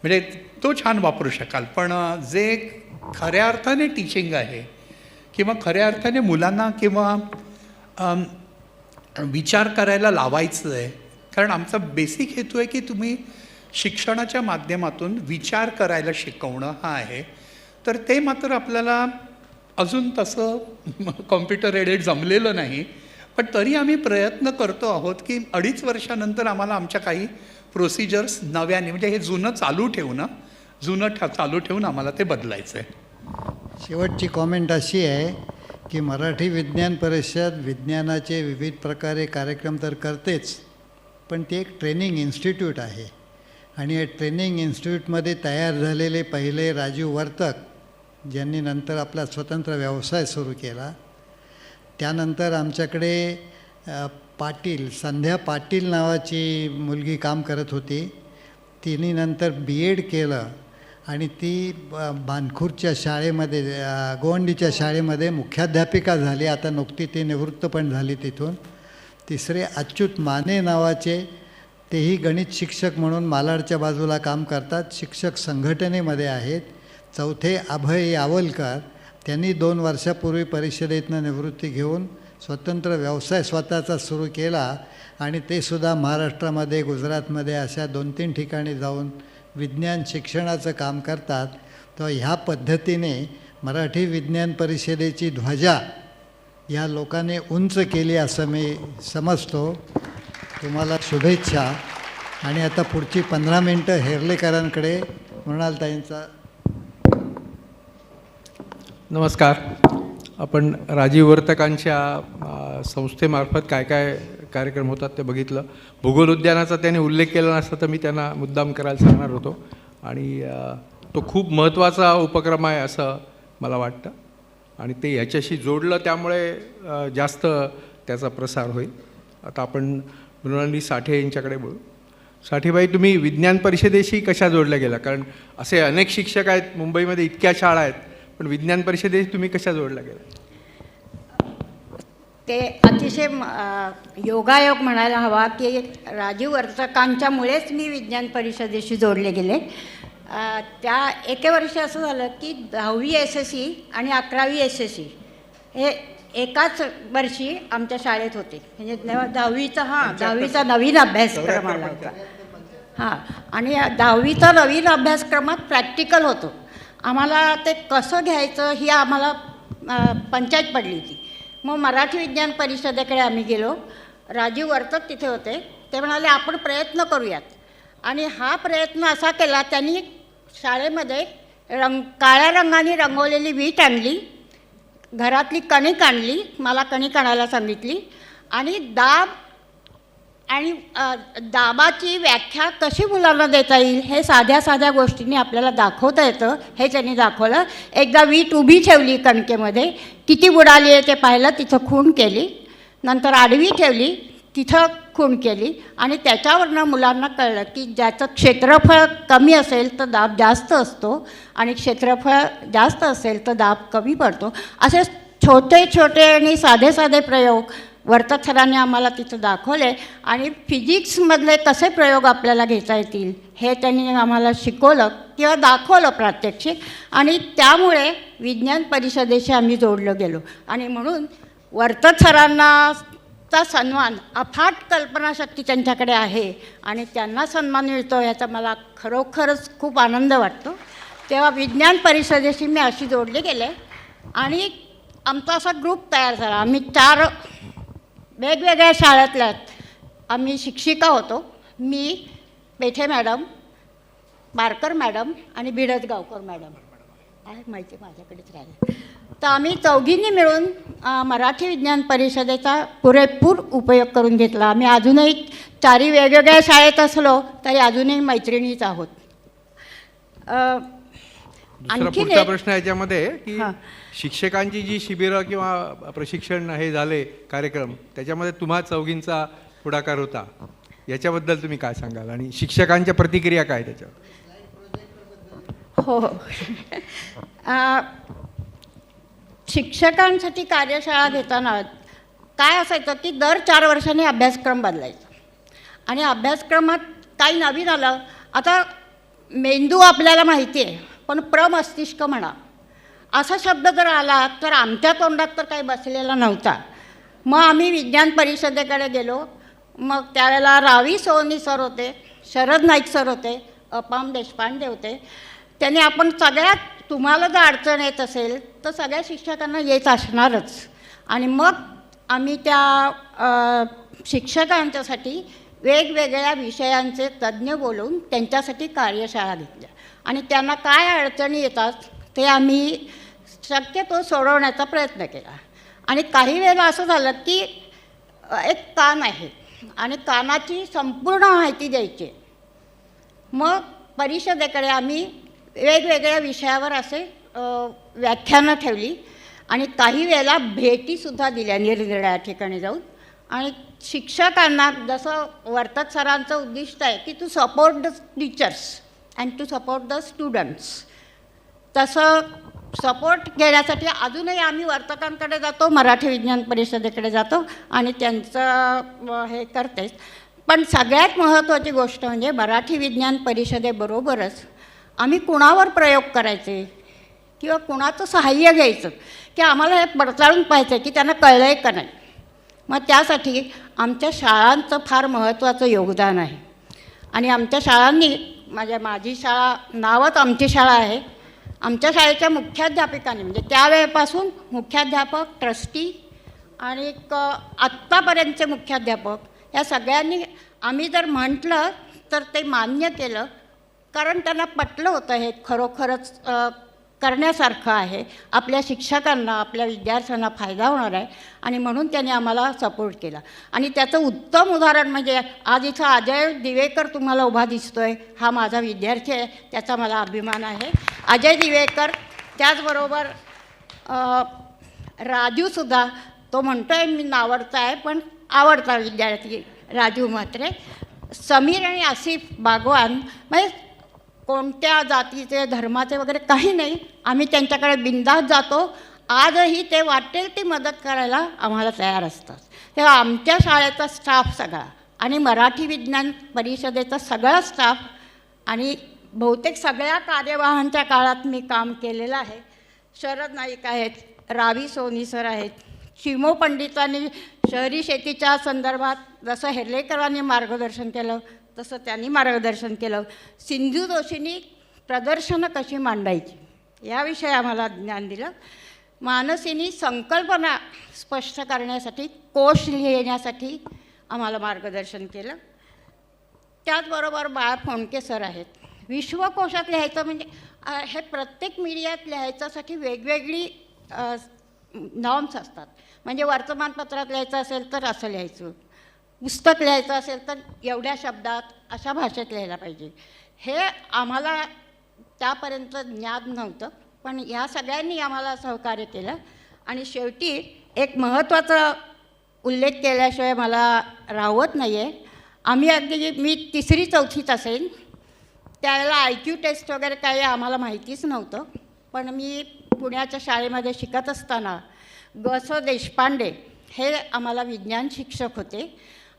Speaker 3: म्हणजे तो छान वापरू शकाल. पण जे खऱ्या अर्थाने टीचिंग आहे किंवा खऱ्या अर्थाने मुलांना किंवा विचार करायला लावायचं आहे, कारण आमचा बेसिक हेतू आहे की तुम्ही शिक्षणाच्या माध्यमातून विचार करायला शिकवणं हा आहे. तर ते मात्र आपल्याला अजून तसं कॉम्प्युटर एडेड जमलेलं नाही, पण तरी आम्ही प्रयत्न करतो आहोत की 2.5 वर्षानंतर आम्हाला आमच्या काही प्रोसिजर्स नव्याने, म्हणजे हे जुनं चालू ठेवून आम्हाला ते बदलायचं आहे.
Speaker 2: शेवटची कॉमेंट अशी आहे की मराठी विज्ञान परिषद विज्ञानाचे विविध प्रकारे कार्यक्रम तर करतेच, पण ती एक ट्रेनिंग इन्स्टिट्यूट आहे. आणि या ट्रेनिंग इन्स्टिट्यूटमध्ये तयार झालेले पहिले राजीव वर्तक, ज्यांनी नंतर आपला स्वतंत्र व्यवसाय सुरू केला. त्यानंतर आमच्याकडे पाटील, संध्या पाटील नावाची मुलगी काम करत होती. तिने नंतर BEd केलं आणि ती बाणखूरच्या शाळेमध्ये, गोवंडीच्या शाळेमध्ये मुख्याध्यापिका झाली. आता नुकती ती निवृत्त पण झाली तिथून. तिसरे अच्युत माने नावाचे, तेही गणित शिक्षक म्हणून मालाडच्या बाजूला काम करतात, शिक्षक संघटनेमध्ये आहेत. चौथे अभय यावलकर, त्यांनी 2 वर्षापूर्वी परिषदेतनं निवृत्ती घेऊन स्वतंत्र व्यवसाय स्वतःचा सुरू केला आणि ते सुद्धा महाराष्ट्रामध्ये, गुजरातमध्ये अशा 2-3 ठिकाणी जाऊन विज्ञान शिक्षणाचं काम करतात. तर ह्या पद्धतीने मराठी विज्ञान परिषदेची ध्वजा या लोकांनी उंच केली असं मी समजतो. तुम्हाला शुभेच्छा. आणि आता पुढची 15 मिनटं हेर्लेकरांकडे, मृणालताईंचा.
Speaker 4: नमस्कार. आपण राजीव वर्तकांच्या संस्थेमार्फत काय काय कार्यक्रम होतात ते बघितलं. भूगोल उद्यानाचा त्याने उल्लेख केला नसता तर मी त्यांना मुद्दाम करायला सांगणार होतो. आणि तो खूप महत्त्वाचा उपक्रम आहे असं मला वाटतं आणि ते ह्याच्याशी जोडलं त्यामुळे जास्त त्याचा प्रसार होईल. आता आपण मृणाली साठे यांच्याकडे बोलू. साठेबाई, तुम्ही विज्ञान परिषदेशी कशा जोडल्या गेला? कारण असे अनेक शिक्षक आहेत मुंबईमध्ये, इतक्या शाळा आहेत, पण विज्ञान परिषदेशी तुम्ही कशा जोडल्या गेला?
Speaker 5: ते अतिशय योगायोग म्हणायला हवा की राजीव वर्तकांच्यामुळेच मी विज्ञान परिषदेशी जोडले गेले. त्या एके वर्षी असं झालं की 10वी SSE आणि 11वी SSE हे एकाच वर्षी आमच्या शाळेत होते. म्हणजे 10वीचा नवीन अभ्यासक्रम आला होता. हां, आणि 10वीचा नवीन अभ्यासक्रमात प्रॅक्टिकल होतं. आम्हाला ते कसं घ्यायचं ही आम्हाला पंचायत पडली होती. मग मराठी विज्ञान परिषदेकडे आम्ही गेलो. राजीव वर्तक तिथे होते. ते म्हणाले आपण प्रयत्न करूयात. आणि हा प्रयत्न असा केला, त्यांनी शाळेमध्ये काळ्या रंगाने रंगवलेली वीट आणली, घरातली कणिक आणली, मला कणिक आणायला सांगितली, आणि दाबाची व्याख्या कशी मुलांना देता येईल हे साध्या साध्या गोष्टींनी आपल्याला दाखवता येतं हे त्यांनी दाखवलं. एकदा वीट उभी ठेवली कणकेमध्ये, किती बुडाली आहे ते पाहिलं, तिथं खूण केली. नंतर आडवी ठेवली, तिथं खूण केली, आणि त्याच्यावरनं मुलांना कळलं की ज्याचं क्षेत्रफळ कमी असेल तर दाब जास्त असतो आणि क्षेत्रफळ जास्त असेल तर दाब कमी पडतो. असे छोटे छोटे आणि साधे साधे प्रयोग वर्तक सरांनी आम्हाला तिथं दाखवले. आणि फिजिक्समधले कसे प्रयोग आपल्याला घेता येतील हे त्यांनी आम्हाला शिकवलं किंवा दाखवलं प्रात्यक्षिक. आणि त्यामुळे विज्ञान परिषदेशी आम्ही जोडलं गेलो. आणि म्हणून वर्तक सरांचा सन्मान, अफाट कल्पनाशक्ती त्यांच्याकडे आहे आणि त्यांना सन्मान मिळतो याचा मला खरोखरच खूप आनंद वाटतो. तेव्हा विज्ञान परिषदेशी मी अशी जोडले गेले आणि आमचा असा ग्रुप तयार झाला. आम्ही 4 वेगवेगळ्या शाळेतल्या आम्ही शिक्षिका होतो. मी, पेठे मॅडम, बारकर मॅडम आणि बिडजगावकर मॅडम आहे, माहिती माझ्याकडेच राहिले. तर आम्ही चौघींनी मिळून मराठी विज्ञान परिषदेचा पुरेपूर उपयोग करून घेतला. आम्ही अजूनही 4 वेगवेगळ्या शाळेत असलो तरी अजूनही मैत्रिणीच आहोत.
Speaker 4: आणखी पुढचा प्रश्न याच्यामध्ये की शिक्षकांची जी शिबिरं किंवा प्रशिक्षण हे झाले कार्यक्रम, त्याच्यामध्ये तुम्हा चौघींचा पुढाकार होता, याच्याबद्दल तुम्ही काय सांगाल आणि शिक्षकांच्या प्रतिक्रिया काय त्याच्यावर?
Speaker 5: हो, शिक्षकांसाठी कार्यशाळा घेताना काय असायचं की दर 4 वर्षांनी अभ्यासक्रम बदलायचा आणि अभ्यासक्रमात काही नवीन आलं. आता मेंदू आपल्याला माहिती आहे, पण प्रमस्तिष्क म्हणा असा शब्द जर आला तर आमच्या तोंडात तर काही बसलेला नव्हता. मग आम्ही विज्ञान परिषदेकडे गेलो. मग त्यावेळेला रावी सोनी सर होते, शरद नाईक सर होते, अपाम देशपांडे होते. त्यांनी आपण सगळ्यात तुम्हाला जर अडचण येत असेल तर सगळ्या शिक्षकांना येत असणारच. आणि मग आम्ही त्या शिक्षकांच्यासाठी वेगवेगळ्या विषयांचे तज्ज्ञ बोलवून त्यांच्यासाठी कार्यशाळा घेतल्या आणि त्यांना काय अडचणी येतात ते आम्ही शक्यतो सोडवण्याचा प्रयत्न केला. आणि काही वेळेला असं झालं की एक कान आहे आणि कानाची संपूर्ण माहिती द्यायची. मग परिषदेकडे आम्ही वेगवेगळ्या विषयावर असे व्याख्यानं ठेवली आणि काही वेळेला भेटीसुद्धा दिल्या निरनिराळ्या ठिकाणी जाऊन. आणि शिक्षकांना जसं वर्तक सरांचं उद्दिष्ट आहे की to support the teachers and to support the students, तसं सपोर्ट घेण्यासाठी अजूनही आम्ही वर्तकांकडे जातो, मराठी विज्ञान परिषदेकडे जातो आणि त्यांचं हे करतेच. पण सगळ्यात महत्त्वाची गोष्ट म्हणजे मराठी विज्ञान परिषदेबरोबरच आम्ही कुणावर प्रयोग करायचे किंवा कुणाचं सहाय्य घ्यायचं की आम्हाला हे पडताळून पाहायचं की त्यांना कळलं आहे का नाही. मग त्यासाठी आमच्या शाळांचं फार महत्त्वाचं योगदान आहे. आणि आमच्या शाळांनी माझी शाळा नावच आमची शाळा आहे. आमच्या शाळेच्या मुख्याध्यापिकांनी म्हणजे त्यावेळेपासून मुख्याध्यापक, ट्रस्टी आणि आत्तापर्यंतचे मुख्याध्यापक या सगळ्यांनी आम्ही जर म्हटलं तर ते मान्य केलं, कारण त्यांना पटलं होतं हे खरोखरच करण्यासारखं आहे, आपल्या शिक्षकांना आपल्या विद्यार्थ्यांना फायदा होणार आहे आणि म्हणून त्यांनी आम्हाला सपोर्ट केला. आणि त्याचं उत्तम उदाहरण म्हणजे आज इथं अजय दिवेकर तुम्हाला उभा दिसतो आहे, हा माझा विद्यार्थी आहे, त्याचा मला अभिमान आहे. अजय दिवेकर, त्याचबरोबर राजूसुद्धा, तो म्हणतो आहे मी नावडता आहे पण आवडता विद्यार्थी राजू म्हात्रे. समीर आणि आसिफ बागवान, म्हणजे कोणत्या जातीचे धर्माचे वगैरे काही नाही, आम्ही त्यांच्याकडे बिनधास्त जातो. आजही ते वाटेल ती मदत करायला आम्हाला तयार असतात. तेव्हा आमच्या शाळेचा स्टाफ सगळा आणि मराठी विज्ञान परिषदेचा सगळा स्टाफ आणि बहुतेक सगळ्या कार्यवाहांच्या काळात मी काम केलेलं आहे. शरद नाईक आहेत, रावी सोनी सर आहेत, चिमो पंडितांनी शहरी शेतीच्या संदर्भात जसं हेर्लेकरांनी मार्गदर्शन केलं तसं त्यांनी मार्गदर्शन केलं. सिंधू जोशींनी प्रदर्शनं कशी मांडायची याविषयी आम्हाला ज्ञान दिलं. मानसींनी संकल्पना स्पष्ट करण्यासाठी कोश लिहिण्यासाठी आम्हाला मार्गदर्शन केलं. त्याचबरोबर बाळा फोंडके सर आहेत. विश्वकोशात लिहायचं म्हणजे हे प्रत्येक मीडियात लिहायच्यासाठी वेगवेगळी नॉर्म्स असतात. म्हणजे वर्तमानपत्रात लिहायचं असेल तर असं लिहायचं, पुस्तक लिहायचं असेल तर एवढ्या शब्दात अशा भाषेत लिहायला पाहिजे. हे आम्हाला त्यापर्यंत ज्ञान नव्हतं, पण या सगळ्यांनी आम्हाला सहकार्य केलं. आणि शेवटी एक महत्त्वाचा उल्लेख केल्याशिवाय मला राहत नाही आहे. आम्ही अगदी मी 3री-4थीत असेल त्यावेळेला IQ टेस्ट वगैरे काही आम्हाला माहितीच नव्हतं. पण मी पुण्याच्या शाळेमध्ये शिकत असताना ग.स. देशपांडे हे आम्हाला विज्ञान शिक्षक होते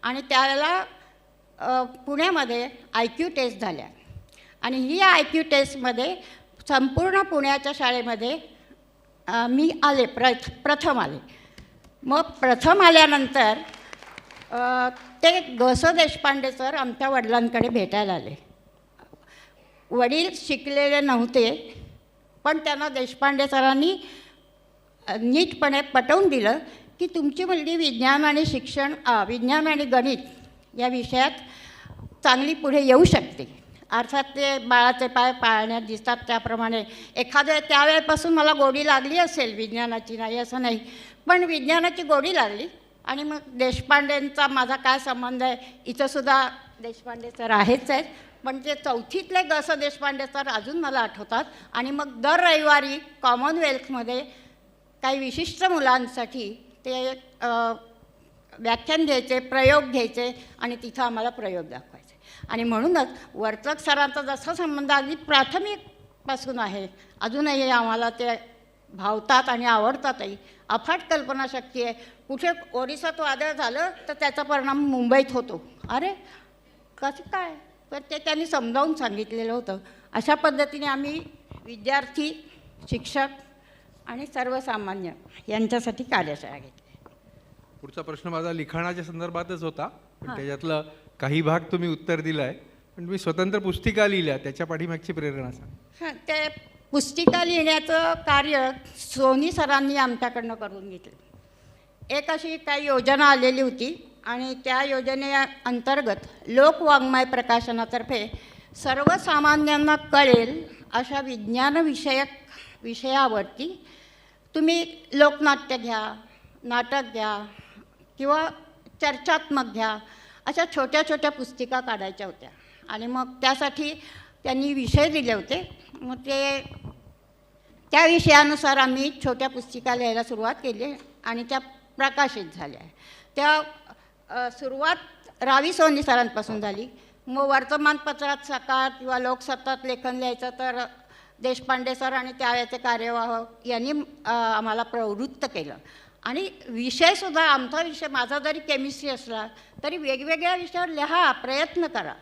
Speaker 5: आणि त्यावेळेला पुण्यामध्ये IQ टेस्ट झाल्या आणि ही IQ टेस्टमध्ये संपूर्ण पुण्याच्या शाळेमध्ये मी आले, प्रथम आले. मग प्रथम आल्यानंतर ते ग.स. देशपांडे सर आमच्या वडिलांकडे भेटायला आले. वडील शिकलेले नव्हते, पण त्यांना देशपांडे सरांनी नीटपणे पटवून दिलं की तुमची मुलगी विज्ञान आणि शिक्षण, विज्ञान आणि गणित या विषयात चांगली पुढे येऊ शकते. अर्थात ते बाळाचे पाय पाळण्यात दिसतात त्याप्रमाणे एखाद्या त्यावेळेपासून मला गोडी लागली असेल विज्ञानाची, नाही असं नाही, पण विज्ञानाची गोडी लागली. आणि मग देशपांडेंचा माझा काय संबंध आहे, इथंसुद्धा देशपांडे सर आहेच आहेत, पण ते 4थीतले ग.स. देशपांडे सर अजून मला आठवतात. आणि मग दर रविवारी कॉमनवेल्थमध्ये काही विशिष्ट मुलांसाठी ते व्याख्यान घ्यायचे, प्रयोग घ्यायचे आणि तिथं आम्हाला प्रयोग दाखवायचे. आणि म्हणूनच वर्तक सरांचा जसा संबंध अगदी प्राथमिकपासून आहे, अजूनही आम्हाला ते भावतात आणि आवडतातही. अफाट कल्पनाशक्ती आहे. कुठे ओरिसात वादळ झालं तर त्याचा परिणाम मुंबईत होतो. अरे कसं काय, तर ते त्यांनी समजावून सांगितलेलं होतं अशा पद्धतीने आम्ही विद्यार्थी, शिक्षक आणि सर्वसामान्य यांच्यासाठी कार्यशाळा घेतली.
Speaker 4: पुढचा प्रश्न माझा लिखाणाच्या संदर्भातच होता, पण त्याच्यातलं काही भाग तुम्ही उत्तर दिलं आहे. पण तुम्ही स्वतंत्र पुस्तिका लिहिल्या, त्याच्या पाठीमागची प्रेरणा सांग.
Speaker 5: हां, ते पुस्तिका लिहिण्याचं कार्य सोनी सरांनी आमच्याकडनं करून घेतलं. एक अशी काही योजना आलेली होती आणि त्या योजनेअंतर्गत लोकवाङ्मय प्रकाशनातर्फे सर्वसामान्यांना कळेल अशा विषयावरती तुम्ही लोकनाट्य घ्या, नाटक घ्या किंवा चर्चात्मक घ्या, अशा छोट्या छोट्या पुस्तिका काढायच्या होत्या. आणि मग त्यासाठी त्यांनी विषय दिले होते. मग त्या विषयानुसार आम्ही छोट्या पुस्तिका लिहायला सुरुवात केली आणि त्या प्रकाशित झाल्या. त्या सुरुवात रावी सोनी सरांपासून झाली. मग वर्तमानपत्रात सकाळ किंवा लोकसत्तात लेखन लिहायचं तर देशपांडे सर आणि त्यावेळेचे कार्यवाह यांनी आम्हाला प्रवृत्त केलं. आणि विषयसुद्धा आमचा विषय, माझा जरी केमिस्ट्री असला तरी वेगवेगळ्या विषयावर लिहा, प्रयत्न करा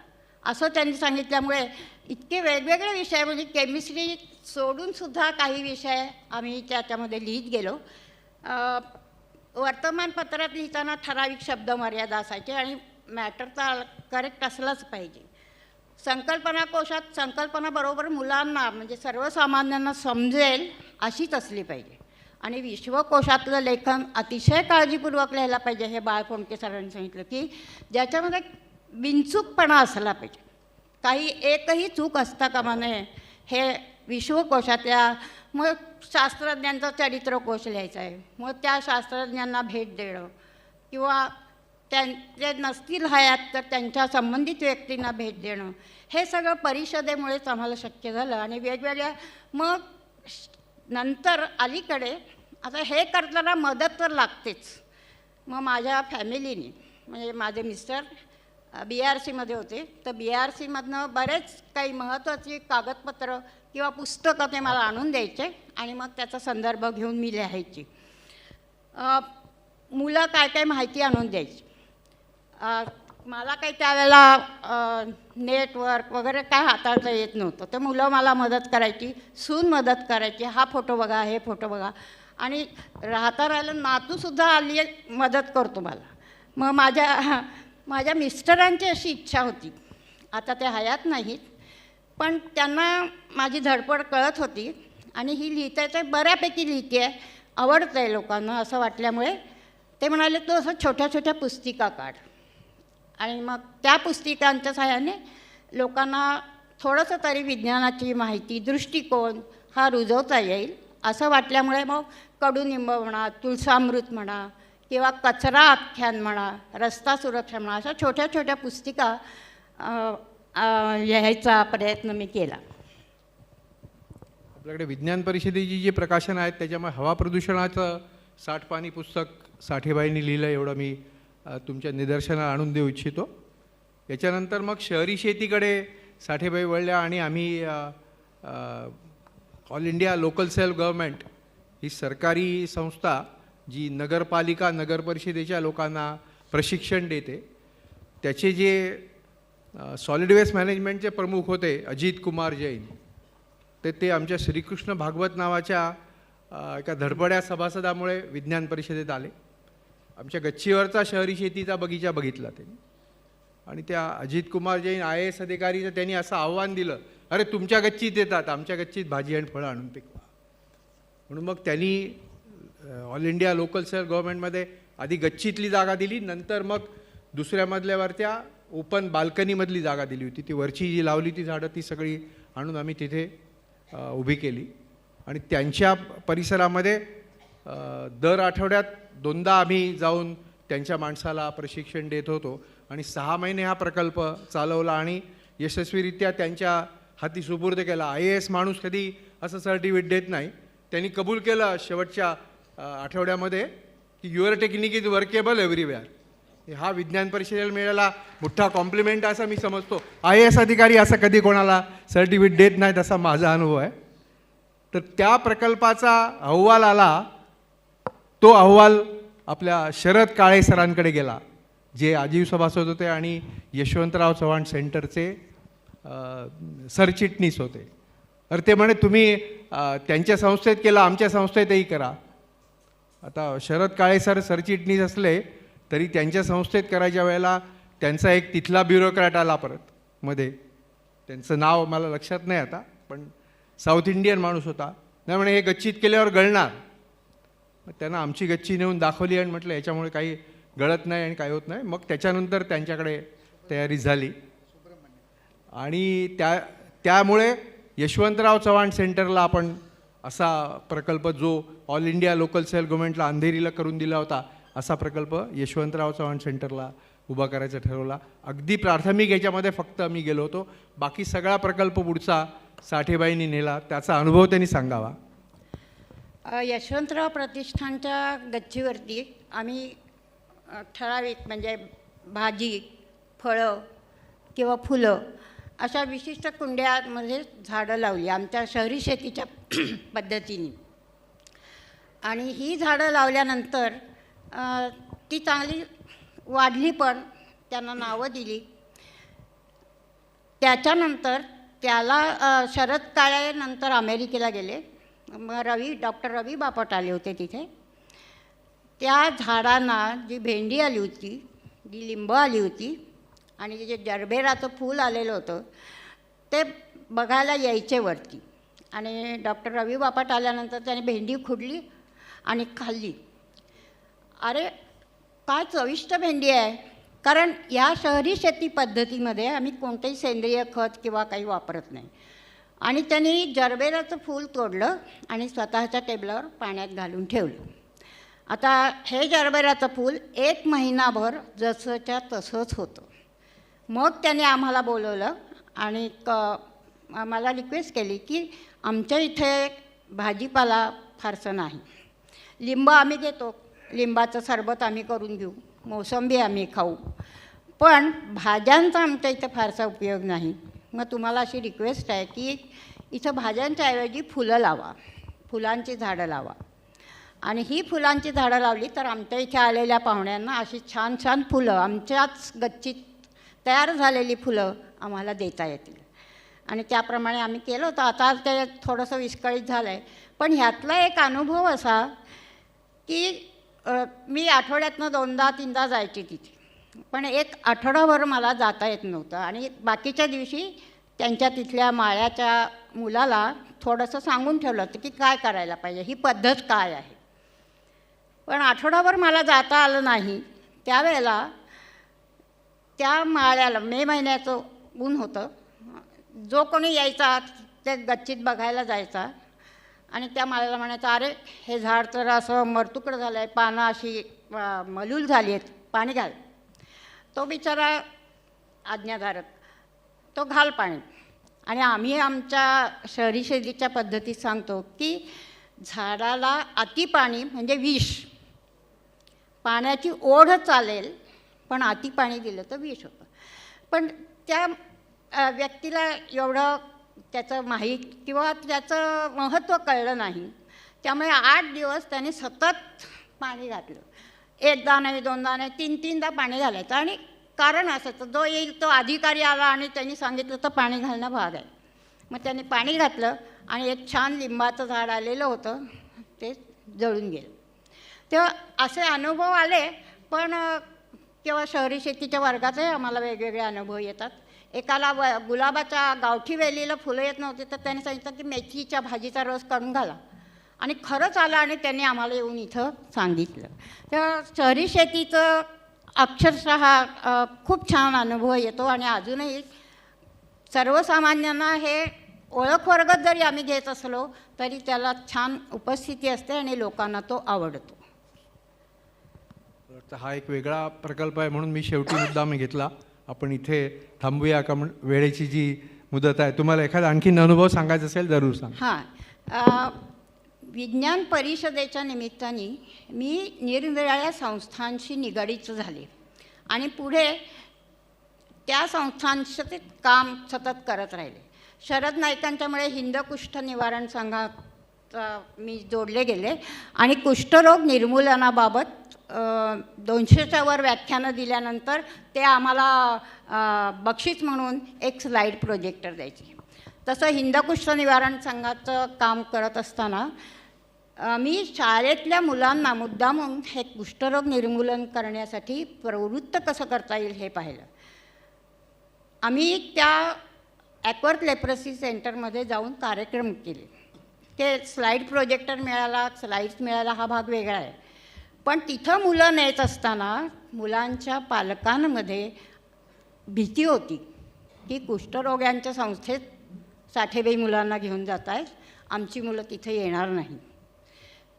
Speaker 5: असं त्यांनी सांगितल्यामुळे इतके वेगवेगळे विषय, म्हणजे केमिस्ट्री सोडूनसुद्धा काही विषय आम्ही त्याच्यामध्ये लिहित गेलो. वर्तमानपत्रात लिहिताना ठराविक शब्द मर्यादा असायची आणि मॅटर तर करेक्ट असलाच पाहिजे. संकल्पना कोशात संकल्पनाबरोबर मुलांना म्हणजे सर्वसामान्यांना समजेल अशीच असली पाहिजे. आणि विश्वकोशातलं लेखन अतिशय काळजीपूर्वक लिहायला पाहिजे. हे बाळ फोंडके सरांनी सांगितलं की ज्याच्यामध्ये बिनचूकपणा असला पाहिजे, काही एकही चूक असता कामा नये. हे विश्वकोशातल्या, मग शास्त्रज्ञांचा चरित्रकोश लिहायचा आहे, मग त्या शास्त्रज्ञांना भेट देणं किंवा त्यांचे नसतील हयात तर त्यांच्या संबंधित व्यक्तींना भेट देणं, हे सगळं परिषदेमुळेच आम्हाला शक्य झालं. आणि वेगवेगळ्या मग नंतर अलीकडे आता हे करताना मदत तर लागतेच. मग माझ्या फॅमिलीने, म्हणजे माझे मिस्टर BRCमध्ये होते, तर BRCमधनं बरेच काही महत्त्वाची कागदपत्रं किंवा पुस्तकं ते मला आणून द्यायचे आणि मग त्याचा संदर्भ घेऊन मी लिहायची. मुलं काय काय माहिती आणून द्यायची. मला काही त्यावेळेला नेटवर्क वगैरे काय हाताळता येत नव्हतं, तर मुलं मला मदत करायची, सून मदत करायची, हा फोटो बघा, हे फोटो बघा. आणि राहिलं नातूसुद्धा आली मदत करतो मला. मग माझ्या मिस्टरांची अशी इच्छा होती, आता ते हयात नाहीत, पण त्यांना माझी धडपड कळत होती आणि ही लिहिता येते, बऱ्यापैकी लिहिते आहे, आवडतं आहे लोकांना असं वाटल्यामुळे ते म्हणाले तू असं छोट्या छोट्या पुस्तिका काढ. आणि मग त्या पुस्तिकांच्या सहाय्याने लोकांना थोडंसं तरी विज्ञानाची माहिती, दृष्टिकोन हा रुजवता येईल असं वाटल्यामुळे मग कडुनिंब म्हणा, तुळसामृत म्हणा किंवा कचरा आख्यान म्हणा, रस्ता सुरक्षा म्हणा, अशा छोट्या छोट्या पुस्तिका लिहायचा प्रयत्न मी केला.
Speaker 4: आपल्याकडे विज्ञान परिषदेची जी प्रकाशन आहेत त्याच्यामुळे हवा प्रदूषणाचं 60 पानी पुस्तक साठेबाईंनी लिहिलं, एवढं मी तुमच्या निदर्शनाला आणून देऊ इच्छितो. याच्यानंतर मग शहरी शेतीकडे साठेबाई वळल्या आणि आम्ही all India local self government ही सरकारी संस्था जी नगरपालिका नगरपरिषदेच्या लोकांना प्रशिक्षण देते, त्याचे जे सॉलिड वेस्ट मॅनेजमेंटचे प्रमुख होते अजित कुमार जैन, ते आमच्या श्रीकृष्ण भागवत नावाच्या एका धडपड्या सभासदामुळे विज्ञान परिषदेत आले. आमच्या गच्चीवरचा शहरी शेतीचा बगीचा बघितला त्यांनी आणि त्या अजित कुमार जैन IAS अधिकारीचं त्यांनी असं आव्हान दिलं, अरे तुमच्या गच्चीत येतात, आमच्या गच्चीत भाजी आणि फळं आणून पिकवा. म्हणून मग त्यांनी ऑल इंडिया लोकल सेल्फ गव्हर्मेंटमध्ये आधी गच्चीतली जागा दिली, नंतर मग दुसऱ्या मजल्यावरच्या ओपन बाल्कनीमधली जागा दिली होती. ती वरची जी लावली ती झाडं ती सगळी आणून आम्ही तिथे उभी केली. आणि त्यांच्या परिसरामध्ये दर आठवड्यात 2दा आम्ही जाऊन त्यांच्या माणसाला प्रशिक्षण देत होतो आणि 6 महिने हा प्रकल्प चालवला आणि यशस्वीरित्या त्यांच्या हाती सुपूर्द केला. IAS माणूस कधी असं सर्टिफिकेट देत नाही. त्यांनी कबूल केलं शेवटच्या आठवड्यामध्ये की your technique is workable everywhere. हा विज्ञान परिषदेला मिळाला मोठा कॉम्प्लिमेंट असा मी समजतो. IAS अधिकारी असं कधी कोणाला सर्टिफिकेट देत नाहीत असा माझा अनुभव आहे. तर त्या प्रकल्पाचा अहवाल आला, तो अहवाल आपल्या शरद काळे सरांकडे गेला जे आजीव सभासद होते आणि यशवंतराव चव्हाण सेंटरचे सरचिटणीस होते. तर ते म्हणे तुम्ही त्यांच्या संस्थेत केलं, आमच्या संस्थेतही करा. आता शरद काळे सर सरचिटणीस असले तरी त्यांच्या संस्थेत करायच्या वेळेला त्यांचा एक तिथला ब्युरोक्रॅट आला परत मध्ये, त्यांचं नाव मला लक्षात नाही आता, पण साऊथ इंडियन माणूस होता. नाही म्हणे हे गच्चीत केल्यावर गळणार. मग त्यांना आमची गच्ची नेऊन दाखवली आणि म्हटलं याच्यामुळे काही गळत नाही आणि काही होत नाही. मग त्याच्यानंतर त्यांच्याकडे तयारी झाली आणि त्यामुळे यशवंतराव चव्हाण सेंटरला आपण असा प्रकल्प, जो ऑल इंडिया लोकल सेल्फ गव्हर्नमेंटला अंधेरीला करून दिला होता, असा प्रकल्प यशवंतराव चव्हाण सेंटरला उभा करायचा ठरवला. अगदी प्राथमिक याच्यामध्ये फक्त मी गेलो होतो, बाकी सगळा प्रकल्प पुढचा साठेबाईंनी नेला. त्याचा अनुभव त्यांनी सांगावा.
Speaker 5: यशवंतराव प्रतिष्ठानच्या गच्चीवरती आम्ही ठराविक म्हणजे भाजी, फळं किंवा फुलं अशा विशिष्ट कुंड्यामध्ये झाडं लावली आमच्या शहरी शेतीच्या पद्धतीने. आणि ही झाडं लावल्यानंतर ती चांगली वाढली, पण त्यांना नावं दिली. त्याच्यानंतर त्याला शरद काळे नंतर अमेरिकेला गेले. मग डॉक्टर रवी बापट आले होते तिथे. त्या झाडांना जी भेंडी आली होती, जी लिंब आली होती आणि जे जरबेराचं फूल आलेलं होतं ते बघायला यायचे वरती. आणि डॉक्टर रवी बापट आल्यानंतर त्याने भेंडी खुडली आणि खाल्ली. अरे काय चविष्ट भेंडी आहे, कारण या शहरी शेती पद्धतीमध्ये आम्ही कोणतेही सेंद्रिय खत किंवा काही वापरत नाही. आणि त्यांनी जरबेराचं फूल तोडलं आणि स्वतःच्या टेबलावर पाण्यात घालून ठेवलं. आता हे जरबेराचं फूल 1 महिनाभर जसंच्या तसंच होतं. मग त्याने आम्हाला बोलवलं आणि मला रिक्वेस्ट केली की आमच्या इथे भाजीपाला फारसं नाही, लिंब आम्ही घेतो, लिंबाचं सरबत आम्ही करून घेऊ, मोसंबी आम्ही खाऊ, पण भाज्यांचा आमच्या इथं फारसा उपयोग नाही. मग तुम्हाला अशी रिक्वेस्ट आहे की इथं भाज्यांच्या ऐवजी फुलं लावा, फुलांची झाडं लावा. आणि ही फुलांची झाडं लावली तर आमच्या इथे आलेल्या पाहुण्यांना अशी छान छान फुलं, आमच्याच गच्चीत तयार झालेली फुलं आम्हाला देता येतील. आणि त्याप्रमाणे आम्ही केलं होतं. आता ते थोडंसं विस्कळीत झालं आहे, पण ह्यातला एक अनुभव असा की मी आठवड्यातनं 2दा-3दा जायची तिथे, पण एक आठवडाभर मला जाता येत नव्हतं. आणि बाकीच्या दिवशी त्यांच्या तिथल्या माळ्याच्या मुलाला थोडंसं सांगून ठेवलं होतं की काय करायला पाहिजे, ही पद्धत काय आहे. पण आठवडाभर मला जाता आलं नाही. त्यावेळेला त्या माळ्याला मे महिन्याचं ऊन होतं, जो कोणी यायचा ते गच्चीत बघायला जायचा आणि त्या माळ्याला म्हणायचं, अरे हे झाड तर असं मरतुकड झालं आहे, पानं अशी मलूल झाली आहेत, पाणी घाल. तो बिचारा आज्ञाधारक, तो घाल पाणी. आणि आम्ही आमच्या शहरी शेतीच्या पद्धतीत सांगतो की झाडाला अति पाणी म्हणजे विष. पाण्याची ओढ चालेल, पण अति पाणी दिलं तर विष होतं. पण त्या व्यक्तीला एवढं त्याचं माहीत किंवा त्याचं महत्त्व कळलं नाही. त्यामुळे 8 दिवस त्याने सतत पाणी घातलं. 1दा नाही, 2दा नाही, 3-3दा पाणी घालायचं. आणि कारण असायचं, जो येईल तो अधिकारी आला आणि त्यांनी सांगितलं तर पाणी घालणं भाग आहे. मग त्यांनी पाणी घातलं आणि एक छान लिंबाचं झाड आलेलं होतं, ते जळून गेलं. तेव्हा असे अनुभव आले. पण किंवा शहरी शेतीच्या वर्गातही आम्हाला वेगवेगळे अनुभव येतात. एकाला गुलाबाच्या गावठी वेलीला फुलं येत नव्हती, तर त्याने सांगितलं की मेथीच्या भाजीचा रस काढून घाला. आणि खरंच आलं आणि त्यांनी आम्हाला येऊन इथं सांगितलं. तेव्हा शहरी शेतीचं अक्षरशः खूप छान अनुभव येतो. आणि अजूनही सर्वसामान्यांना हे ओळख वर्गत जरी आम्ही घेत असलो तरी त्याला छान उपस्थिती असते आणि लोकांना तो आवडतो.
Speaker 4: हा एक वेगळा प्रकल्प आहे म्हणून मी शेवटी मुद्दाम घेतला. आपण इथे थांबूया का? वेळेची जी मुदत आहे, तुम्हाला एखादा आणखीन अनुभव सांगायचा असेल जरूर सांग.
Speaker 5: हां, विज्ञान परिषदेच्या निमित्ताने मी निरनिराळ्या संस्थांशी निगडीत झाले आणि पुढे त्या संस्थांचं ते काम सतत करत राहिले. शरद नाईकांच्यामुळे हिंदकुष्ठ निवारण संघात मी जोडले गेले आणि कुष्ठरोग निर्मूलनाबाबत 200च्या वर व्याख्यानं दिल्यानंतर ते आम्हाला बक्षीस म्हणून एक स्लाईड प्रोजेक्टर द्यायचे. तसं हिंदकुष्ठ निवारण संघाचं काम करत असताना मी शाळेतल्या मुलांना मुद्दामून हे कुष्ठरोग निर्मूलन करण्यासाठी प्रवृत्त कसं करता येईल हे पाहिलं. आम्ही त्या ॲक्वर्थ लेप्रसी सेंटरमध्ये जाऊन कार्यक्रम केले. ते स्लाईड प्रोजेक्टर मिळाला, स्लाईड्स मिळाला हा भाग वेगळा आहे. पण तिथं मुलं नेत असताना मुलांच्या पालकांमध्ये भीती होती की कुष्ठरोग्यांच्या संस्थेत साठेबाई मुलांना घेऊन जात आहेत, आमची मुलं तिथे येणार नाही.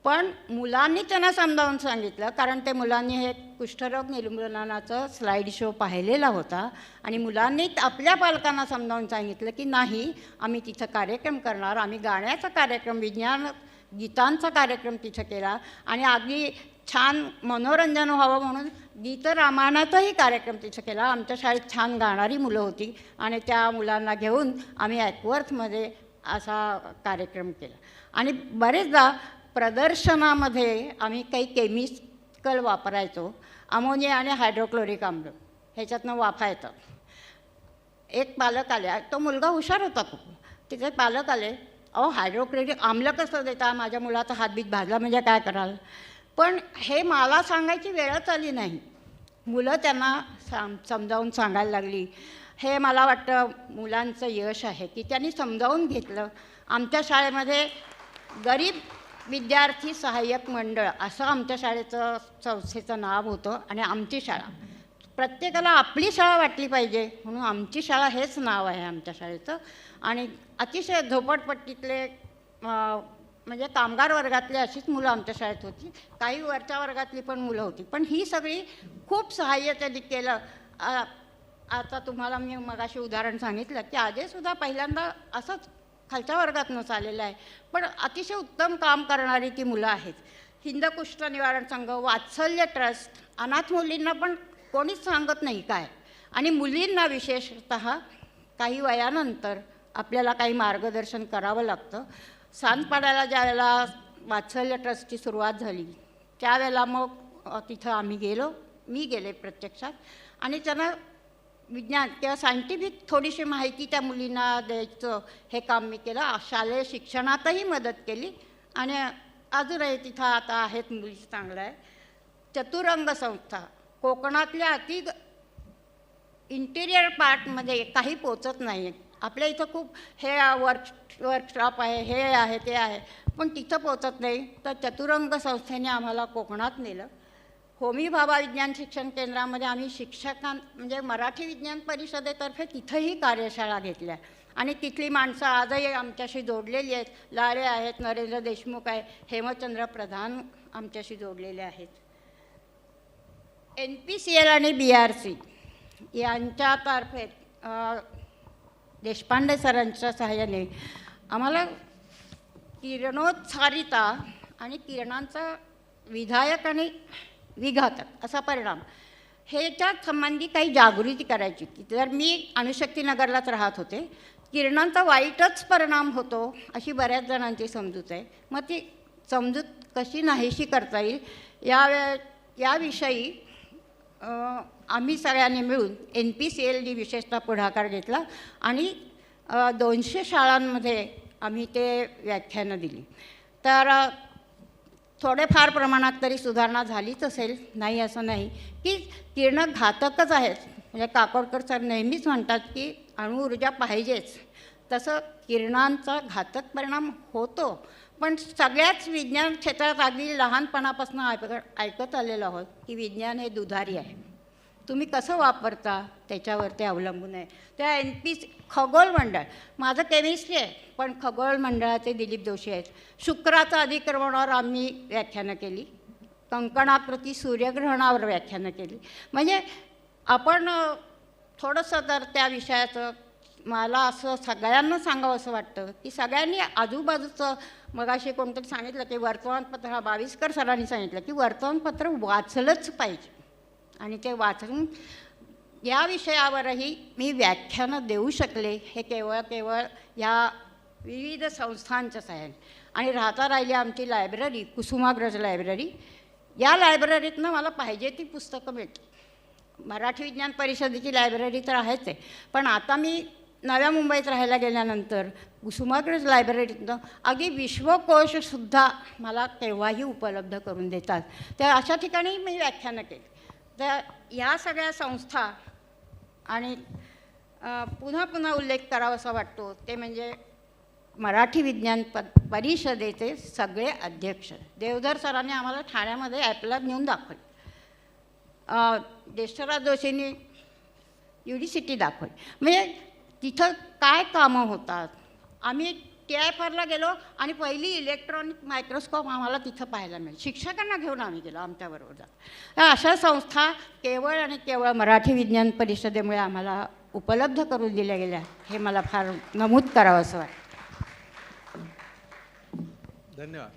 Speaker 5: पण मुलांनी त्यांना समजावून सांगितलं, कारण ते मुलांनी हे कुष्ठरोग निर्मूलनाचं स्लाईड शो पाहिलेला होता आणि मुलांनी आपल्या पालकांना समजावून सांगितलं की नाही, आम्ही तिथं कार्यक्रम करणार. आम्ही गाण्याचा कार्यक्रम, विज्ञान गीतांचा कार्यक्रम तिथं केला आणि अगदी छान मनोरंजन व्हावं म्हणून गीतरामायणाचाही कार्यक्रम तिथं केला. आमच्या शाळेत छान गाणारी मुलं होती आणि त्या मुलांना घेऊन आम्ही ॲक्वर्थमध्ये असा कार्यक्रम केला. आणि बरेचदा प्रदर्शनामध्ये आम्ही काही केमिकल वापरायचो, अमोनिया आणि हायड्रोक्लोरिक आम्ल, ह्याच्यातनं वाफा येतात. एक पालक आले, तो मुलगा हुशार होता खूप, तिथे पालक आले, अहो हायड्रोक्लोरिक आम्ल कसं देता, माझ्या मुलाचा हातबीत भाजला म्हणजे काय कराल. पण हे मला सांगायची वेळच आली नाही. मुलं त्यांना समजावून सांगायला लागली. हे मला वाटतं मुलांचं यश आहे की त्यांनी समजावून घेतलं. आमच्या शाळेमध्ये गरीब विद्यार्थी सहाय्यक मंडळ असं आमच्या शाळेचं संस्थेचं नाव होतं आणि आमची शाळा, प्रत्येकाला आपली शाळा वाटली पाहिजे म्हणून आमची शाळा हेच नाव आहे आमच्या शाळेचं. आणि अतिशय झोपडपट्टीतले म्हणजे कामगार वर्गातली अशीच मुलं आमच्या शाळेत होती, काही वरच्या वर्गातली पण मुलं होती. पण ही सगळी खूप सहाय्य त्यांनी केलं. आता तुम्हाला मी मगाशी उदाहरण सांगितलं की अजयसुद्धा पहिल्यांदा असंच खालच्या वर्गातनं चाललेलं आहे, पण अतिशय उत्तम काम करणारी ती मुलं आहेत. हिंदकुष्ठ निवारण संघ, वात्सल्य ट्रस्ट, अनाथ मुलींना पण कोणीच सांगत नाही काय, आणि मुलींना विशेषतः काही वयानंतर आपल्याला काही मार्गदर्शन करावं लागतं. सांदपाड्याला ज्यावेळेला वात्सल्य ट्रस्टची सुरुवात झाली त्यावेळेला मग तिथं आम्ही गेलो, मी गेले प्रत्यक्षात, आणि त्यांना विज्ञान किंवा सायंटिफिक थोडीशी माहिती त्या मुलींना द्यायचं हे काम मी केलं. शालेय शिक्षणातही मदत केली आणि अजूनही तिथं आता आहेत मुली, चांगलं आहे. चतुरंग संस्था, कोकणातल्या इंटिरियर पार्टमध्ये काही पोचत नाही आहे. आपल्या इथं खूप हे वर्कशॉप आहे, हे आहे, ते आहे, पण तिथं पोचत नाही. तर चतुरंग संस्थेने आम्हाला कोकणात नेलं. होमी भाभा विज्ञान शिक्षण केंद्रामध्ये आम्ही म्हणजे मराठी विज्ञान परिषदेतर्फे तिथंही कार्यशाळा घेतल्या आणि तिथली माणसं आजही आमच्याशी जोडलेली आहेत. लाळे आहेत, नरेंद्र देशमुख आहे, हेमचंद्र प्रधान आमच्याशी जोडलेले आहेत. NPCL आणि BRC यांच्यातर्फे देशपांडे सरांच्या सहाय्याने आम्हाला किरणोत्सारिता आणि किरणांचा विधायक आणि विघातक असा परिणाम ह्याच्यात संबंधी काही जागृती करायची होती. तर मी अणुशक्तीनगरलाच राहत होते. किरणांचा वाईटच परिणाम होतो अशी बऱ्याच जणांची समजूत आहे. मग ती समजूत कशी नाहीशी करता येईल याविषयी आम्ही सगळ्यांनी मिळून NPCLनी विशेषतः पुढाकार घेतला आणि 200 शाळांमध्ये आम्ही ते व्याख्यानं दिली. तर थोडेफार प्रमाणात तरी सुधारणा झालीच असेल, नाही असं नाही, की किरणं घातकच आहेत. म्हणजे काकोडकर सर नेहमीच म्हणतात की अणुऊर्जा पाहिजेच, तसं किरणांचा घातक परिणाम होतो. पण सगळ्याच विज्ञान क्षेत्रात अगदी लहानपणापासून ऐकत आलेलो आहोत की विज्ञान हे दुधारी आहे, तुम्ही कसं वापरता त्याच्यावर ते अवलंबून आहे. त्या खगोल मंडळ, माझं केमिस्ट्री आहे पण खगोल मंडळाचे दिलीप जोशी आहेत. शुक्राचं अधिक्रमणावर आम्ही व्याख्यानं केली, कंकणाकृती सूर्यग्रहणावर व्याख्यानं केली. म्हणजे आपण थोडंसं तर त्या विषयाचं मला असं सगळ्यांना सांगावं असं वाटतं की सगळ्यांनी आजूबाजूचं, मगाशी कोणतरी सांगितलं की वर्तमानपत्र, हा बाविस्कर सरांनी सांगितलं की वर्तमानपत्र वाचलंच पाहिजे आणि ते वाचून या विषयावरही मी व्याख्यानं देऊ शकले हे केवळ या विविध संस्थांच्या सहाय्याने. आणि राहिली आमची लायब्ररी, कुसुमाग्रज लायब्ररी, या लायब्ररीतनं मला पाहिजे ती पुस्तकं मिळतात. मराठी विज्ञान परिषदेची लायब्ररी तर आहेच आहे, पण आता मी नव्या मुंबईत राहायला गेल्यानंतर कुसुमाग्रज लायब्ररीतनं अगदी विश्वकोशसुद्धा मला केव्हाही उपलब्ध करून देतात. तर अशा ठिकाणी मी व्याख्यानं केली. तर ह्या सगळ्या संस्था आणि पुन्हा पुन्हा उल्लेख करावासा वाटतो ते म्हणजे मराठी विज्ञान परिषदेचे सगळे अध्यक्ष. देवधर सरांनी आम्हाला ठाण्यामध्ये ॲपला नेऊन दाखवली, देशराज जोशींनी युनिव्हर्सिटी दाखवली. म्हणजे तिथं काय कामं होतात. आम्ही TIFRला गेलो आणि पहिली इलेक्ट्रॉनिक मायक्रोस्कोप आम्हाला तिथं पाहायला मिळेल. शिक्षकांना घेऊन आम्ही गेलो आमच्याबरोबर जात. तर अशा संस्था केवळ आणि केवळ मराठी विज्ञान परिषदेमुळे आम्हाला उपलब्ध करून दिल्या गेल्या, हे मला फार नमूद करावं असं वाटतं.
Speaker 4: धन्यवाद.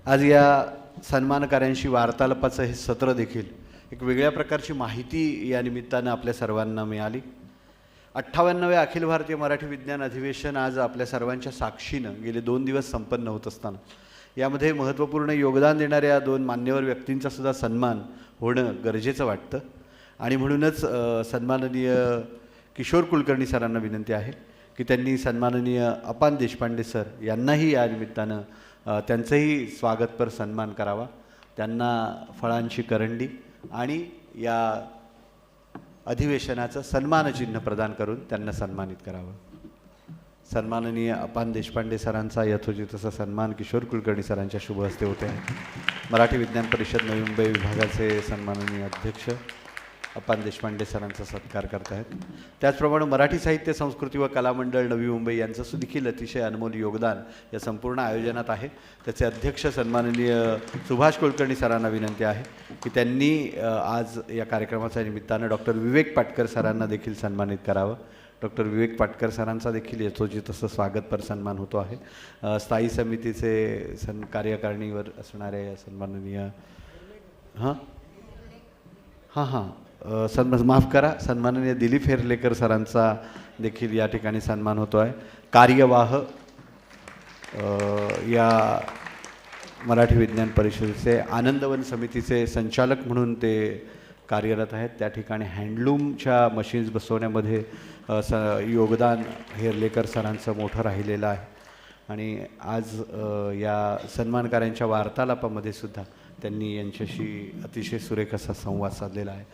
Speaker 1: आज या सन्मानकार्यांशी वार्तालापाचं हे सत्र देखील एक वेगळ्या प्रकारची माहिती या निमित्तानं आपल्या सर्वांना मिळाली. 58व्या अखिल भारतीय मराठी विज्ञान अधिवेशन आज आपल्या सर्वांच्या साक्षीनं गेले 2 दिवस संपन्न होत असताना यामध्ये महत्त्वपूर्ण योगदान देणाऱ्या 2 मान्यवर व्यक्तींचा सुद्धा सन्मान होणं गरजेचं वाटतं. आणि म्हणूनच सन्माननीय किशोर कुलकर्णी सरांना विनंती आहे की त्यांनी सन्माननीय अपान देशपांडे सर यांनाही या निमित्तानं त्यांचंही स्वागतपर सन्मान करावा. त्यांना फळांची करंडी आणि या अधिवेशनाचं सन्मानचिन्ह प्रदान करून त्यांना सन्मानित करावं. सन्माननीय अपान देशपांडे सरांचा यथोचित असा सन्मान किशोर कुलकर्णी सरांच्या शुभ हस्ते होते आहे. मराठी विज्ञान परिषद नवी मुंबई विभागाचे सन्माननीय अध्यक्ष अपान देशपांडे सरांचा सत्कार करत आहेत. त्याचप्रमाणे मराठी साहित्य संस्कृती व कला मंडळ नवी मुंबई यांचं देखील अतिशय अनमोल योगदान या संपूर्ण आयोजनात आहे. त्याचे अध्यक्ष सन्माननीय सुभाष कुलकर्णी सरांना विनंती आहे की त्यांनी आज या कार्यक्रमाच्या निमित्तानं डॉक्टर विवेक पाटकर सरांना देखील सन्मानित करावं. डॉक्टर विवेक पाटकर सरांचा देखील यथोचित असं स्वागतपर सन्मान होतो आहे. स्थायी समितीचे कार्यकारिणीवर असणारे सन्माननीय माफ करा, सन्माननीय दिलीप हेरलेकर सरांचा देखील या ठिकाणी सन्मान होतो आहे. कार्यवाह या मराठी विज्ञान परिषदेचे आनंदवन समितीचे संचालक म्हणून ते कार्यरत आहेत. त्या ठिकाणी हँडलूमच्या मशीन्स बसवण्यामध्ये योगदान हेरलेकर सरांचं मोठं राहिलेलं आहे. आणि आज या सन्मानकार्यांच्या वार्तालापामध्ये सुद्धा त्यांनी यांच्याशी अतिशय सुरेख असा संवाद साधलेला आहे.